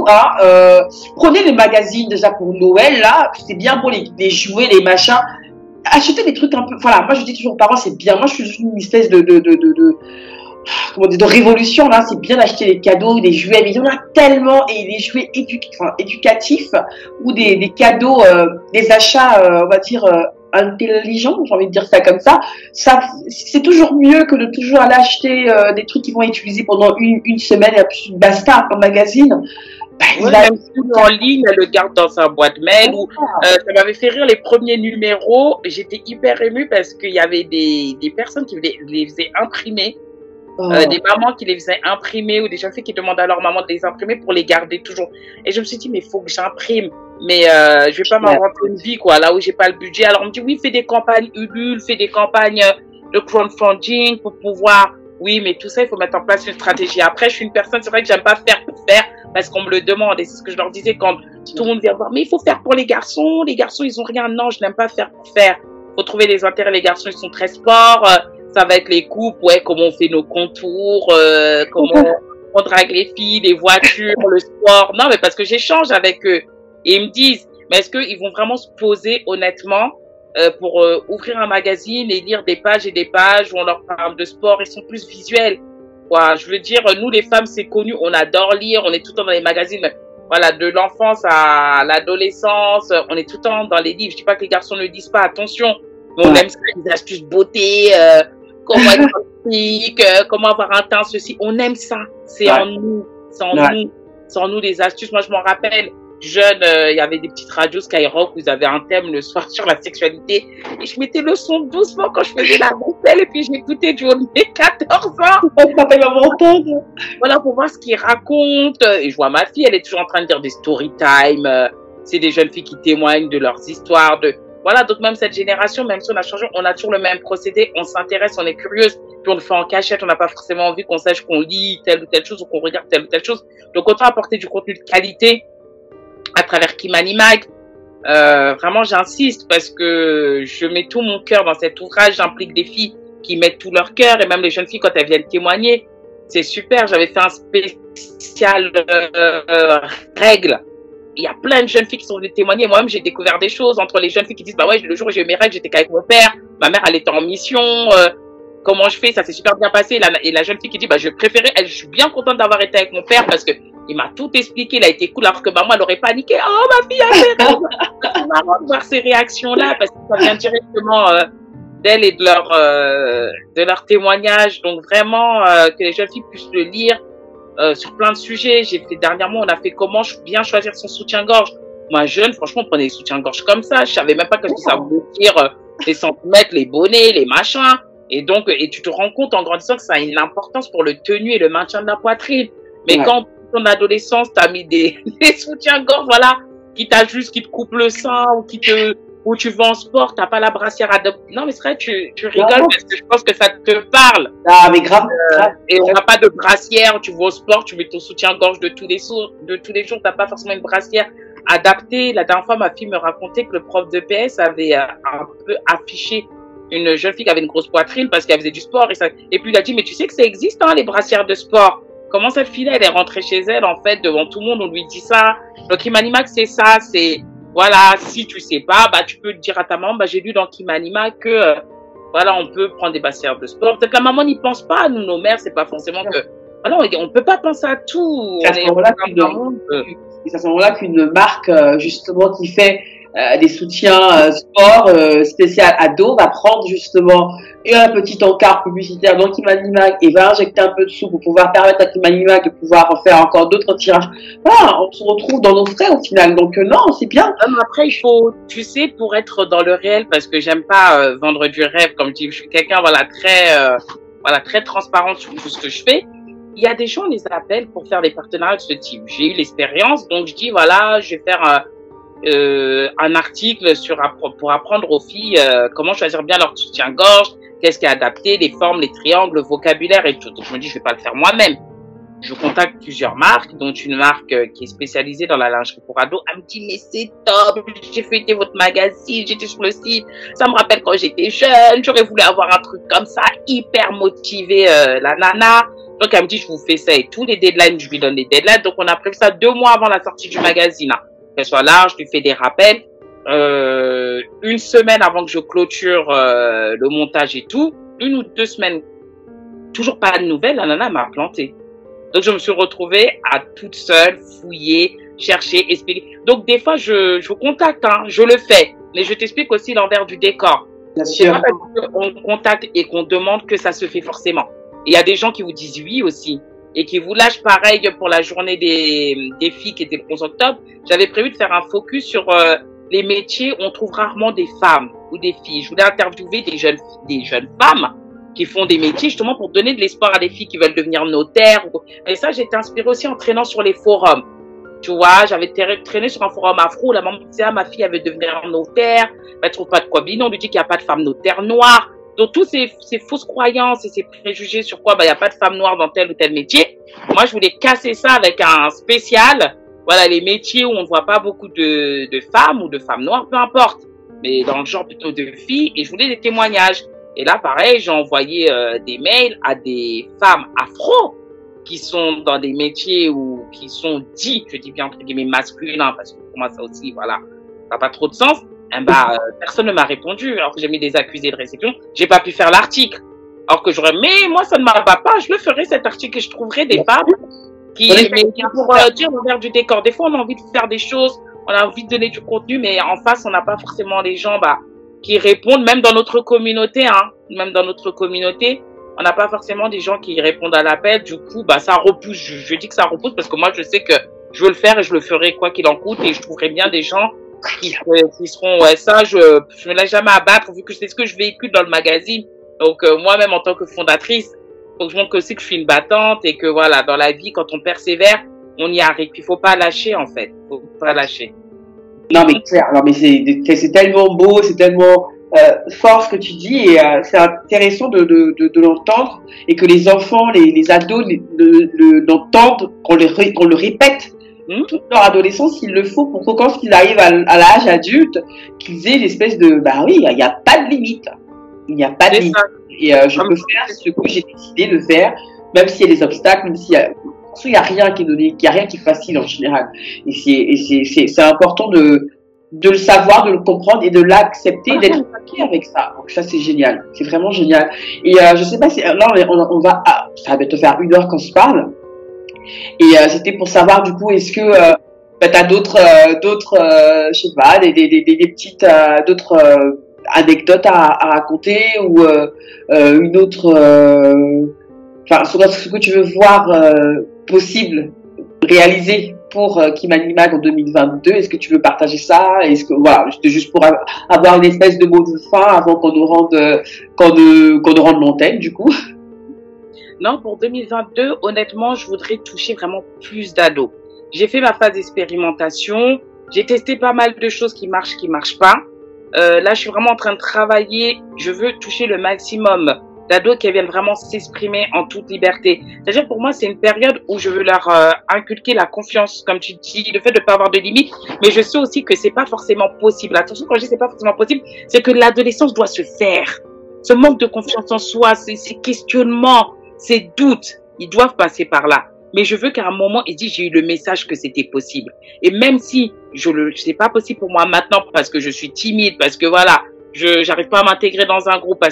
hein, prenez les magazines déjà pour Noël. Là, c'est bien beau les jouets, les machins. Achetez des trucs un peu. Voilà, moi je dis toujours aux parents, c'est bien. Moi je suis une espèce de révolution là. C'est bien d'acheter des cadeaux, des jouets, mais il y en a tellement, et des jouets éducatifs ou des cadeaux, des achats, on va dire intelligents. J'ai envie de dire ça comme ça. C'est toujours mieux que de toujours aller acheter des trucs qui vont être utilisés pendant une semaine et puis basta en magazine. Même en ligne, elle le garde dans sa boîte mail. Ça m'avait fait rire les premiers numéros. J'étais hyper émue parce qu'il y avait des personnes qui les faisaient imprimer, des mamans qui les faisaient imprimer, ou des jeunes filles qui demandaient à leur maman de les imprimer pour les garder toujours. Et je me suis dit, mais il faut que j'imprime. Mais je vais pas m'inventer une vie, quoi, là où j'ai pas le budget. Alors on me dit, oui, fais des campagnes Ulule, fais des campagnes de crowdfunding pour pouvoir. Oui, mais tout ça, il faut mettre en place une stratégie. Après, je suis une personne, c'est vrai que j'aime pas faire pour faire, parce qu'on me le demande. Et c'est ce que je leur disais quand tout le monde vient voir. Mais il faut faire pour les garçons. Les garçons, ils ont rien. Non, je n'aime pas faire pour faire. Faut trouver des intérêts. Les garçons, ils sont très sport. Ça va être les coupes, ouais, comment on fait nos contours, comment on drague les filles, les voitures, le sport. Non, mais parce que j'échange avec eux. Et ils me disent, mais est-ce qu'ils vont vraiment se poser honnêtement pour ouvrir un magazine et lire des pages et des pages où on leur parle de sport? Ils sont plus visuels. quoi. Je veux dire, nous les femmes, c'est connu, on adore lire, on est tout le temps dans les magazines, voilà, de l'enfance à l'adolescence, on est tout le temps dans les livres. Je dis pas que les garçons ne le disent pas, attention, mais on aime ça, les astuces beauté, comment être pratique, comment avoir un teint, ceci, on aime ça, c'est en nous, c'est en nous les astuces. Moi, je m'en rappelle. Jeune, il y avait des petites radios Skyrock où ils avaient un thème le soir sur la sexualité et je mettais le son doucement quand je faisais la vaisselle et puis j'écoutais du haut de mes 14 ans. Voilà, pour voir ce qu'ils racontent. Et je vois ma fille, elle est toujours en train de dire des story time. C'est des jeunes filles qui témoignent de leurs histoires. Voilà, donc même cette génération, même si on a changé, on a toujours le même procédé. On s'intéresse, on est curieuse, puis on le fait en cachette. On n'a pas forcément envie qu'on sache qu'on lit telle ou telle chose ou qu'on regarde telle ou telle chose. Donc autant apporter du contenu de qualité à travers Kimani Mag. Vraiment, j'insiste parce que je mets tout mon cœur dans cet ouvrage. J'implique des filles qui mettent tout leur cœur et même les jeunes filles quand elles viennent témoigner. C'est super. J'avais fait un spécial règles. Il y a plein de jeunes filles qui sont venues témoigner. Moi-même, j'ai découvert des choses entre les jeunes filles qui disent bah ouais, le jour où j'ai eu mes règles, j'étais qu'avec mon père. Ma mère, elle était en mission. Comment je fais? Ça s'est super bien passé. Et la jeune fille qui dit bah je préférais, je suis bien contente d'avoir été avec mon père parce que il m'a tout expliqué, il a été cool, alors que maman, elle aurait paniqué. Oh, ma fille a fait rêve. C'est marrant de voir ces réactions-là, parce que ça vient directement d'elles et de leur témoignage. Donc, vraiment, que les jeunes filles puissent le lire sur plein de sujets. J'ai fait dernièrement, on a fait comment bien choisir son soutien-gorge. Moi, jeune, franchement, on prenait des soutiens-gorge comme ça. Je savais même pas que ça voulait dire les centimètres, les bonnets, les machins. Et donc, et tu te rends compte en grandissant que ça a une importance pour le tenue et le maintien de la poitrine. Mais quand ton adolescence, t'as mis des soutiens-gorge, voilà, qui t'ajustent, qui te coupent le sein, ou tu vas en sport, t'as pas la brassière adoptée. Non, mais c'est vrai, tu rigoles parce que je pense que ça te parle. Ah, mais grave. Et on n'a pas de brassière, tu vas au sport, tu mets ton soutien-gorge de tous les jours, t'as pas forcément une brassière adaptée. La dernière fois, ma fille me racontait que le prof de PS avait un peu affiché une jeune fille qui avait une grosse poitrine parce qu'elle faisait du sport et puis il a dit, mais tu sais que ça existe, hein, les brassières de sport. Comment cette fille-là, elle est rentrée chez elle, en fait, devant tout le monde, on lui dit ça. Donc, Kimani Mag, c'est ça, c'est, voilà, si tu sais pas, bah, tu peux dire à ta maman, bah, j'ai lu dans Kimani Mag que, voilà, on peut prendre des brassières de sport. Peut-être que la maman n'y pense pas, nous, nos mères, c'est pas forcément que, voilà, on peut pas penser à tout. C'est à ce moment-là qu'une marque, justement, qui fait des soutiens sport spécial ado va prendre justement un petit encart publicitaire dans Kimani Mag et va injecter un peu de sous pour pouvoir permettre à Kimani Mag de pouvoir faire encore d'autres tirages. Voilà, on se retrouve dans nos frais au final. Donc non, c'est bien. Après, il faut, tu sais, pour être dans le réel, parce que j'aime pas vendre du rêve, comme je suis quelqu'un très transparent sur tout ce que je fais. Il y a des gens, on les appelle pour faire des partenariats de ce type. J'ai eu l'expérience, donc je dis voilà, je vais faire un article pour apprendre aux filles comment choisir bien leur soutien-gorge, qu'est-ce qui est adapté, les formes, les triangles, le vocabulaire et tout. Donc je me dis je vais pas le faire moi-même. Je contacte plusieurs marques, dont une marque qui est spécialisée dans la lingerie pour ados. Elle me dit mais c'est top, j'ai feuilleté votre magazine, j'étais sur le site, ça me rappelle quand j'étais jeune, j'aurais voulu avoir un truc comme ça, hyper motivée la nana. Donc elle me dit je vous fais ça et tout, les deadlines, je lui donne les deadlines. Donc on a prévu ça 2 mois avant la sortie du magazine. Qu'elle soit large, je lui fais des rappels. 1 semaine avant que je clôture le montage et tout, 1 ou 2 semaines, toujours pas de nouvelles, la nana m'a planté. Donc je me suis retrouvée à toute seule, fouiller, chercher, expliquer. Donc des fois je vous contacte, hein, je le fais, mais je t'explique aussi l'envers du décor. Bien sûr. C'est pas parce qu'on contacte et qu'on demande que ça se fait forcément. Il y a des gens qui vous disent oui aussi et qui vous lâchent pareil pour la journée des filles qui était le 11 octobre. J'avais prévu de faire un focus sur les métiers où on trouve rarement des femmes ou des filles. Je voulais interviewer des jeunes femmes qui font des métiers justement pour donner de l'espoir à des filles qui veulent devenir notaires. Et ça, j'étais inspirée aussi en traînant sur les forums. Tu vois, j'avais traîné sur un forum afro, la maman me disait, ah, ma fille, elle veut devenir notaire, elle trouve pas de quoi. On lui dit qu'il n'y a pas de femme notaire noire. Donc, tous ces fausses croyances et ces préjugés sur quoi, il n'y a pas de femme noire dans tel ou tel métier. Moi, je voulais casser ça avec un spécial. Voilà, les métiers où on ne voit pas beaucoup de femmes ou de femmes noires, peu importe. Mais dans le genre plutôt de filles, et je voulais des témoignages. Et là, pareil, j'ai envoyé des mails à des femmes afro qui sont dans des métiers ou qui sont dits, je dis bien entre guillemets masculins, parce que pour moi, ça aussi, voilà, ça n'a pas trop de sens. Personne ne m'a répondu, alors que j'ai mis des accusés de réception. J'ai pas pu faire l'article. Alors que j'aurais, mais moi, ça ne m'abat pas. Je le ferai, cet article, et je trouverai des femmes qui, mais pour dire l'envers du décor. Des fois, on a envie de faire des choses, on a envie de donner du contenu, mais en face, on n'a pas forcément les gens, qui répondent, même dans notre communauté, même dans notre communauté, on n'a pas forcément des gens qui répondent à l'appel. Du coup, ça repousse. Je dis que ça repousse parce que moi, je sais que je veux le faire et je le ferai quoi qu'il en coûte, et je trouverai bien des gens qui seront, ça, je me laisse jamais abattre vu que c'est ce que je véhicule dans le magazine. Donc, moi-même, en tant que fondatrice, faut que je montre aussi que je suis une battante et que voilà, dans la vie, quand on persévère, on y arrive. Il faut pas lâcher, en fait. Faut pas lâcher. Non, mais clair. Non, mais c'est tellement beau, c'est tellement fort ce que tu dis, et c'est intéressant de l'entendre, et que les enfants, les ados l'entendent, qu'on le répète toute leur adolescence s'il le faut, pour que quand ils arrivent à l'âge adulte, qu'ils aient l'espèce de oui, il n'y a pas de limite. Il n'y a pas de limite. Et je peux faire ce que j'ai décidé de faire, même s'il y a des obstacles, même s'il y a rien qui est donné, qu'il n'y a rien qui est facile en général. Et c'est important de le savoir, de le comprendre et de l'accepter, d'être OK avec ça. Donc ça, c'est génial. C'est vraiment génial. Et je sais pas si là on va, ça va te faire 1 heure qu'on se parle. Et c'était pour savoir du coup, est-ce que t'as d'autres, je sais pas, des petites, d'autres anecdotes à raconter, ou une autre, enfin, ce que tu veux voir possible réaliser pour Kimani-Mag en 2022. Est-ce que tu veux partager ça? Est-ce que voilà, c'était juste pour avoir une espèce de mot de fin avant qu'on nous rende l'antenne du coup. Non, pour 2022, honnêtement, je voudrais toucher vraiment plus d'ados. J'ai fait ma phase d'expérimentation, j'ai testé pas mal de choses qui marchent pas. Là, je suis vraiment en train de travailler. Je veux toucher le maximum d'ados qui viennent vraiment s'exprimer en toute liberté. C'est-à-dire, pour moi, c'est une période où je veux leur inculquer la confiance, comme tu dis, le fait de ne pas avoir de limites. Mais je sais aussi que c'est pas forcément possible. Attention, quand je dis c'est pas forcément possible, c'est que l'adolescence doit se faire. Ce manque de confiance en soi, ces questionnements, ces doutes, ils doivent passer par là. Mais je veux qu'à un moment, ils disent, j'ai eu le message que c'était possible. Et même si c'est pas possible pour moi maintenant parce que je suis timide, parce que voilà, j'arrive pas à m'intégrer dans un groupe,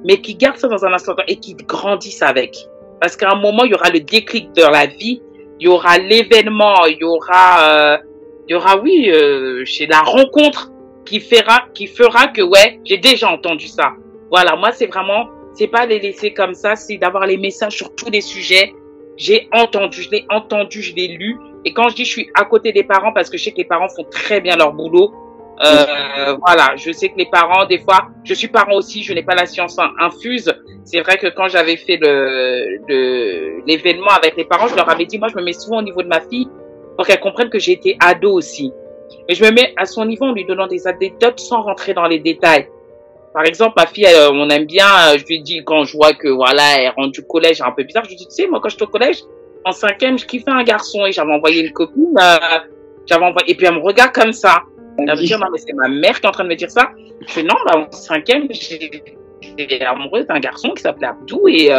mais qu'ils gardent ça dans un instant et qu'ils grandissent avec. Parce qu'à un moment, il y aura le déclic de la vie, il y aura l'événement, il y aura, oui, c'est la rencontre qui fera que, ouais, j'ai déjà entendu ça. Voilà, moi, c'est pas les laisser comme ça, c'est d'avoir les messages sur tous les sujets. J'ai entendu, je l'ai entendu, je l'ai lu. Et quand je dis je suis à côté des parents, parce que je sais que les parents font très bien leur boulot. Voilà, je sais que les parents, des fois, je suis parent aussi, je n'ai pas la science infuse. C'est vrai que quand j'avais fait l'événement avec les parents, je leur avais dit, moi, je me mets souvent au niveau de ma fille pour qu'elle comprenne que j'ai été ado aussi. Et je me mets à son niveau en lui donnant des anecdotes sans rentrer dans les détails. Par exemple, ma fille, on aime bien, je lui dis, quand je vois que, voilà, elle rentre du collège un peu bizarre, je lui dis, tu sais, moi, quand j'étais au collège, en 5e, je kiffais un garçon et j'avais envoyé une copine, et puis elle me regarde comme ça. Elle me dit, non, mais c'est ma mère qui est en train de me dire ça. Je fais, non, en 5e, j'étais amoureuse d'un garçon qui s'appelait Abdou et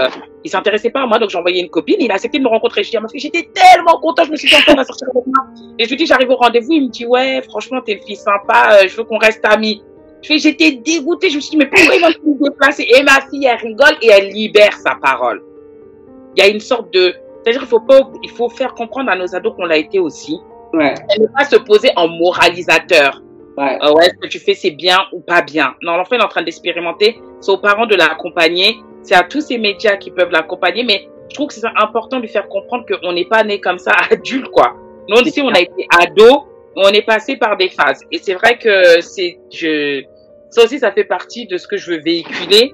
il s'intéressait pas à moi, donc j'ai envoyé une copine, il a accepté de me rencontrer. Je dis à ma fille, j'étais tellement content, je me suis dit, on va sortir avec moi. Et je lui dis, j'arrive au rendez-vous, il me dit, ouais, franchement, t'es une fille sympa, je veux qu'on reste amis. J'étais dégoûtée, je me suis dit, mais pourquoi il va se déplacer? Et ma fille, elle rigole et elle libère sa parole. Il y a une sorte de, c'est-à-dire il faut faire comprendre à nos ados qu'on l'a été aussi. Ouais. Et ne pas se poser en moralisateur. Ouais. Ouais, ce que tu fais, c'est bien ou pas bien. Non, l'enfant est en train d'expérimenter. C'est aux parents de l'accompagner. C'est à tous ces médias qui peuvent l'accompagner. Mais je trouve que c'est important de lui faire comprendre qu'on n'est pas né comme ça adulte, quoi. Nous aussi, on a été ados. On est passé par des phases. Et c'est vrai que ça aussi, ça fait partie de ce que je veux véhiculer.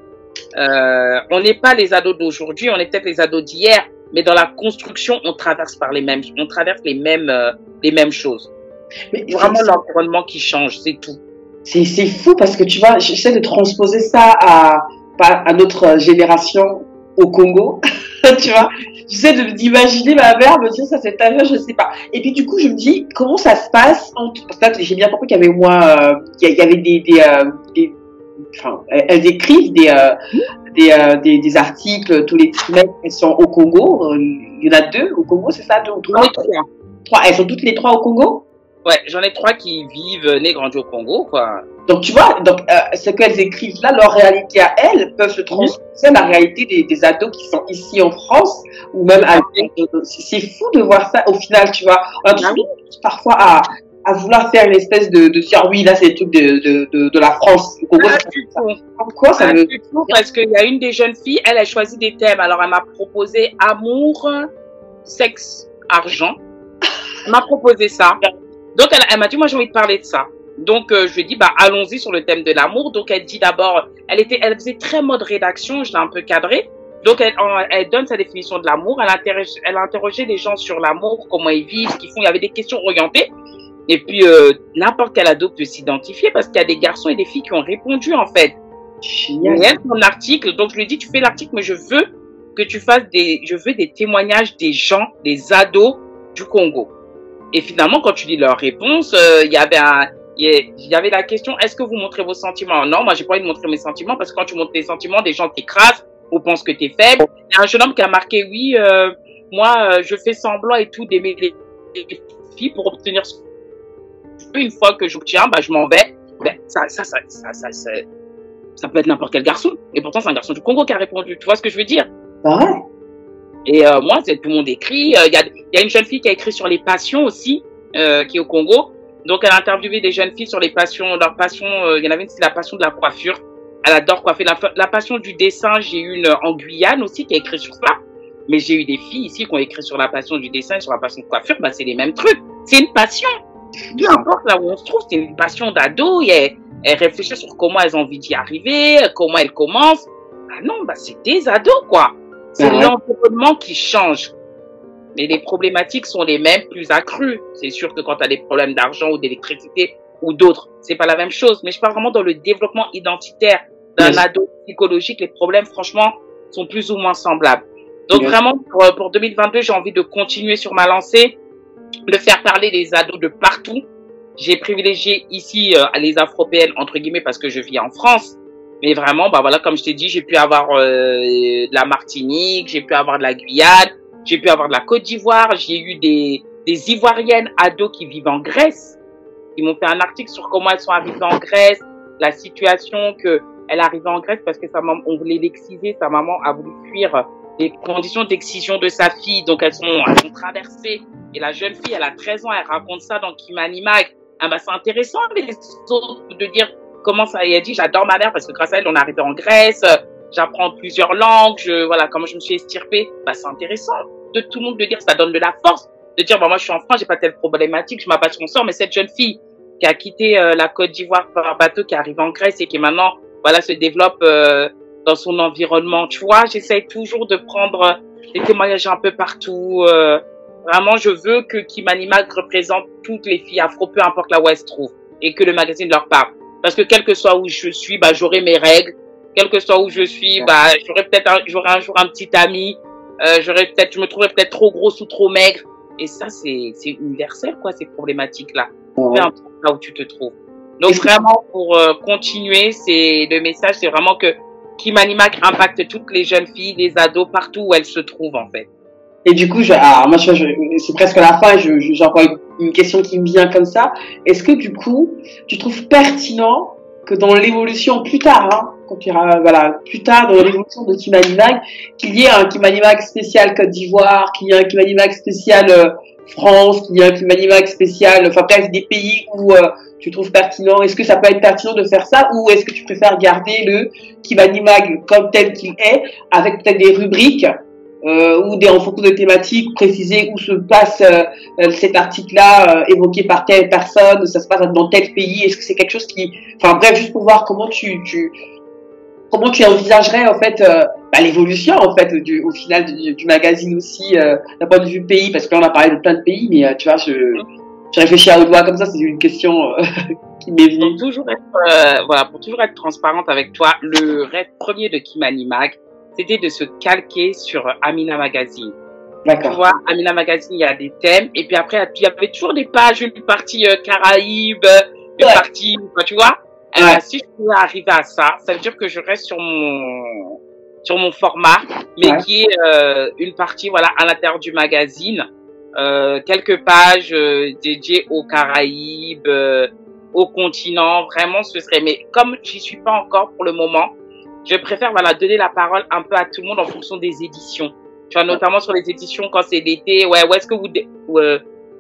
On n'est pas les ados d'aujourd'hui, on est peut-être les ados d'hier, mais dans la construction, on traverse les mêmes choses. Mais vraiment l'environnement qui change, c'est tout. C'est fou parce que tu vois, j'essaie de transposer ça à notre génération au Congo, tu vois. J'essaie d'imaginer ma mère me dire ça c'est ta mère, je sais pas. Et puis du coup je me dis comment ça se passe parce que j'ai bien compris qu'il y avait il y avait enfin elles écrivent des articles tous les trimestres. Elles sont au Congo. Il y en a 2 au Congo, c'est ça, 2 ou 3? 3. Elles sont toutes les 3 au Congo? Ouais, j'en ai 3 qui vivent, nés, grandis au Congo, quoi. Donc, tu vois, donc, ce qu'elles écrivent là, leur réalité à elles, peuvent se transposer à la réalité des ados qui sont ici en France, ou même à... C'est fou de voir ça, au final, tu vois. On a toujours parfois à vouloir faire une espèce de dire, oui, là, c'est des trucs de la France. Pourquoi ça veut dire? Parce qu'il y a une des jeunes filles, elle a choisi des thèmes. Alors, elle m'a proposé amour, sexe, argent. Elle m'a proposé ça. Donc, elle m'a dit, moi, j'ai envie de parler de ça. Donc, je lui ai dit, bah, allons-y sur le thème de l'amour. Donc, elle dit d'abord, elle faisait très mode rédaction, je l'ai un peu cadré. Donc, elle donne sa définition de l'amour. Elle a interrogé les gens sur l'amour, comment ils vivent, ce qu'ils font. Il y avait des questions orientées. Et puis, n'importe quel ado peut s'identifier parce qu'il y a des garçons et des filles qui ont répondu, en fait. Génial. Et elle, son article, donc je lui ai dit, tu fais l'article, mais je veux que tu fasses je veux des témoignages des gens, des ados du Congo. Et finalement, quand tu lis leurs réponses, il y avait la question, est-ce que vous montrez vos sentiments? Non, moi, j'ai pas envie de montrer mes sentiments parce que quand tu montres tes sentiments, des gens t'écrasent ou pensent que t'es faible. Il y a un jeune homme qui a marqué, oui, moi, je fais semblant et tout d'aimer les filles pour obtenir ce que je veux. Une fois que j'obtiens, bah, je m'en vais. Ben, ça peut être n'importe quel garçon. Et pourtant, c'est un garçon du Congo qui a répondu. Tu vois ce que je veux dire? Ouais. Et moi, tout le monde écrit. Il y a une jeune fille qui a écrit sur les passions aussi, qui est au Congo. Donc, elle a interviewé des jeunes filles sur les passions, leur passion. Il y en avait une, c'est la passion de la coiffure. Elle adore coiffer. La passion du dessin, j'ai une en Guyane aussi qui a écrit sur ça. Mais j'ai eu des filles ici qui ont écrit sur la passion du dessin et sur la passion de coiffure. Bah, c'est les mêmes trucs. C'est une passion. Peu importe là où on se trouve, c'est une passion d'ado. Elles réfléchissent sur comment elles ont envie d'y arriver, comment elles commencent. Ah non, bah, c'est des ados, quoi. C'est l'environnement qui change. Mais les problématiques sont les mêmes, plus accrues. C'est sûr que quand tu as des problèmes d'argent ou d'électricité ou d'autres, c'est pas la même chose. Mais je parle vraiment dans le développement identitaire d'un ado psychologique. Les problèmes, franchement, sont plus ou moins semblables. Donc vraiment, pour 2022, j'ai envie de continuer sur ma lancée, de faire parler les ados de partout. J'ai privilégié ici les Afropéennes, entre guillemets, parce que je vis en France. Mais vraiment, bah voilà, comme je t'ai dit, j'ai pu avoir de la Martinique, j'ai pu avoir de la Guyane, j'ai pu avoir de la Côte d'Ivoire, j'ai eu des Ivoiriennes ados qui vivent en Grèce. Ils m'ont fait un article sur comment elles sont arrivées en Grèce, la situation qu'elle est arrivée en Grèce parce que sa maman, on voulait l'exciser, sa maman a voulu fuir les conditions d'excision de sa fille, donc elles ont traversé. Et la jeune fille, elle a 13 ans, elle raconte ça dans Kimani Mag. Ah bah c'est intéressant les autres de dire comment ça. Elle a dit, j'adore ma mère parce que grâce à elle, on est arrivé en Grèce, j'apprends plusieurs langues, voilà comment je me suis estirpée. Bah c'est intéressant de tout le monde de dire, ça donne de la force, de dire, bah moi je suis en France, j'ai pas telle problématique, je m'appelle son sort, mais cette jeune fille qui a quitté la Côte d'Ivoire par bateau, qui est arrivée en Grèce et qui maintenant, voilà, se développe dans son environnement. Tu vois, j'essaye toujours de prendre des témoignages un peu partout. Vraiment, je veux que Kimani Mag représente toutes les filles afro, peu importe là où elles se trouvent, et que le magazine leur parle. Parce que quel que soit où je suis, bah, j'aurai mes règles. Quel que soit où je suis, bah, j'aurai un jour un petit ami. Je me trouverai peut-être trop grosse ou trop maigre. Et ça, c'est universel, quoi, ces problématiques-là. Peu importe là où tu te trouves. Donc, vraiment, pour continuer, le message, c'est vraiment que Kimani Mag impacte toutes les jeunes filles, les ados, partout où elles se trouvent, en fait. Et du coup, alors moi, c'est presque la fin, j'ai encore une question qui me vient comme ça. Est-ce que du coup, tu trouves pertinent que dans l'évolution plus tard, hein, quand tu iras, voilà, plus tard dans l'évolution de Kimani Mag, qu'il y ait un Kimani Mag spécial Côte d'Ivoire, qu'il y ait un Kimani Mag spécial France, qu'il y ait un Kimani Mag spécial, enfin bref, des pays où tu trouves pertinent. Est-ce que ça peut être pertinent de faire ça, ou est-ce que tu préfères garder le Kimani Mag comme tel qu'il est, avec peut-être des rubriques ou en fonction de thématiques, préciser où se passe cet article-là évoqué par telle personne, ça se passe dans tel pays. Est-ce que c'est quelque chose qui, enfin bref, juste pour voir comment tu envisagerais en fait l'évolution en fait au final du magazine aussi d'un point de vue pays, parce que là on a parlé de plein de pays, mais tu vois, je réfléchis à haute voix comme ça, c'est une question qui m'est venue. Pour toujours être transparente avec toi, le rêve premier de Kimani Mag, c'était de se calquer sur Amina Magazine. D'accord. Tu vois, Amina Magazine, il y a des thèmes, et puis après, il y avait toujours des pages, une partie Caraïbes, une partie, tu vois. Si je pouvais arriver à ça, ça veut dire que je reste sur mon format, mais qui est une partie, voilà, à l'intérieur du magazine, quelques pages dédiées aux Caraïbes, au continent. Vraiment, ce serait. Mais comme j'y suis pas encore pour le moment, je préfère donner la parole un peu à tout le monde en fonction des éditions. Tu vois, notamment sur les éditions quand c'est l'été. Ouais, où est-ce que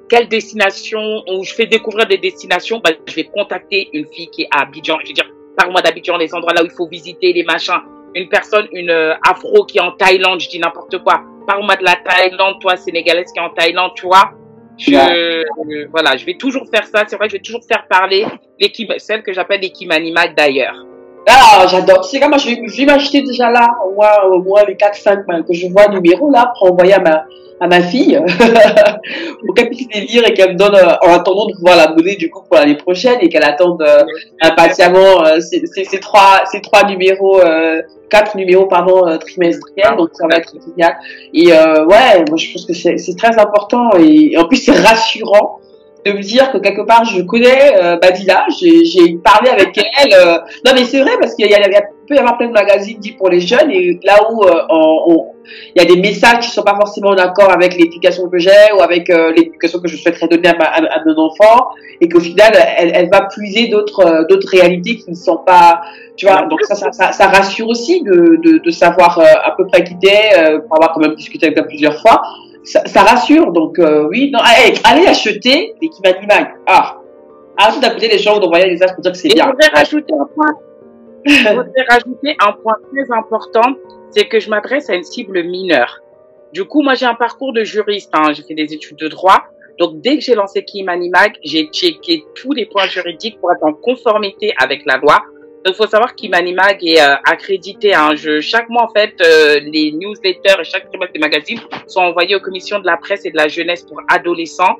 quelle destination, où je fais découvrir des destinations, je vais contacter une fille qui est à Abidjan. Je vais dire, parle-moi d'Abidjan, les endroits là où il faut visiter, les machins. Une personne, une afro qui est en Thaïlande, je dis n'importe quoi. Parle-moi de la Thaïlande, toi, sénégalaise qui est en Thaïlande, tu vois. Voilà, je vais toujours faire ça. C'est vrai que je vais toujours faire parler celle que j'appelle les Kimanimak d'ailleurs. Ah, j'adore. C'est comme moi, je vais m'acheter déjà là, au moins les 4-5 que je vois numéro là, pour envoyer à ma fille, pour qu'elle puisse les lire et qu'elle me donne, en attendant de pouvoir l'abonner du coup pour l'année prochaine et qu'elle attende impatiemment ces trois numéros, 4 numéros pardon trimestriels, donc ça va être génial. Et ouais, moi je pense que c'est très important et en plus c'est rassurant de me dire que quelque part je connais Badila, j'ai parlé avec elle. Non mais c'est vrai parce qu'il peut y avoir plein de magazines dits pour les jeunes et là où il y a des messages qui sont pas forcément en accord avec l'éducation que j'ai ou avec l'éducation que je souhaiterais donner à mon enfant et qu'au final elle va puiser d'autres réalités qui ne sont pas, tu vois. Donc ça rassure aussi de savoir à peu près qui t'es, pour avoir quand même discuté avec toi plusieurs fois. Ça rassure, donc oui, non, allez acheter les Kimanimak. Arrêtez d'appeler les gens, d'envoyer des messages pour dire que c'est bien. Je voudrais rajouter un point très important, c'est que je m'adresse à une cible mineure. Du coup, moi j'ai un parcours de juriste, j'ai fait des études de droit, donc dès que j'ai lancé Kimanimak, j'ai checké tous les points juridiques pour être en conformité avec la loi. Donc, il faut savoir qu'Imanimak est accrédité. Chaque mois, en fait, les newsletters et chaque trimestre des magazines sont envoyés aux commissions de la presse et de la jeunesse pour adolescents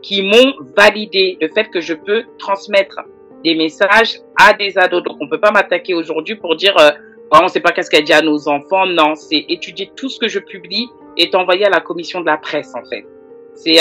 qui m'ont validé le fait que je peux transmettre des messages à des ados. Donc, on peut pas m'attaquer aujourd'hui pour dire on ne sait pas qu'est-ce qu'elle dit à nos enfants. Non, c'est étudier tout ce que je publie est envoyé à la commission de la presse, en fait. C'est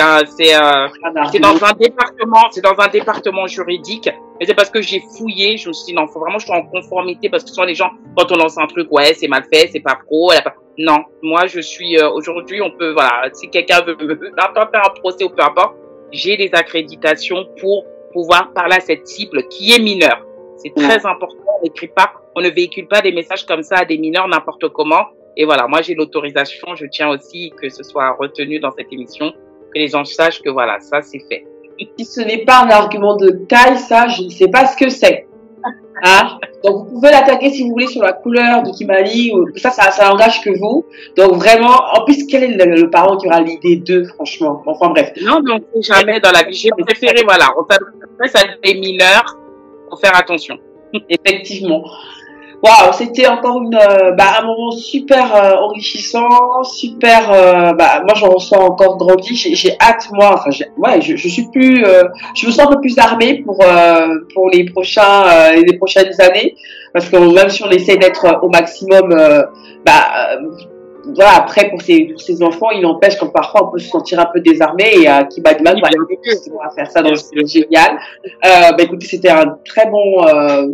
dans un département juridique, mais c'est parce que j'ai fouillé, je me suis dit non, faut vraiment que je sois en conformité parce que souvent les gens, quand on lance un truc, ouais, c'est mal fait, c'est pas pro, non, moi je suis, aujourd'hui, on peut, voilà, si quelqu'un veut faire un procès ou peu importe, j'ai les accréditations pour pouvoir parler à cette cible qui est mineure. C'est très important, on n'écrit pas, on ne véhicule pas des messages comme ça à des mineurs n'importe comment. Et voilà, moi j'ai l'autorisation, je tiens aussi que ce soit retenu dans cette émission, que les gens sachent que voilà, ça c'est fait. Si ce n'est pas un argument de taille, ça, je ne sais pas ce que c'est. Donc vous pouvez l'attaquer si vous voulez sur la couleur de Kimali, ça n'engage que vous. Donc vraiment, en plus, quel est le parent qui aura l'idée d'eux, franchement. Enfin bref. Non, mais on ne sait jamais dans la vie. J'ai préféré, voilà, on s'adresse à des mineurs, faut faire attention. Effectivement. Waouh, c'était encore un moment super enrichissant, super. Moi, j'en ressens encore grandi. J'ai hâte, moi. Enfin, je suis plus. Je me sens un peu plus armée pour les prochaines années, parce que même si on essaie d'être au maximum, voilà, après pour ces enfants, il n'empêche que parfois on peut se sentir un peu désarmé et qui va à faire ça, donc c'est génial. Écoutez, c'était un très bon,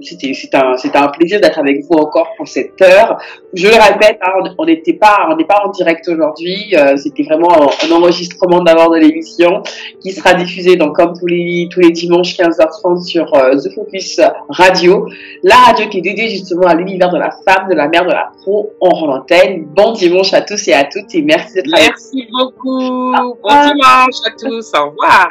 c'était un plaisir d'être avec vous encore pour cette heure. Je le répète, on n'est pas en direct aujourd'hui, c'était vraiment un enregistrement d'abord de l'émission qui sera diffusé donc comme tous les dimanches 15h30 sur The Focus Radio, la radio qui est dédiée justement à l'univers de la femme, de la mère, de la pro en rend l'antenne. Bon dimanche à tous et à toutes et merci d'être là. Merci beaucoup. Bon dimanche à tous. Au revoir.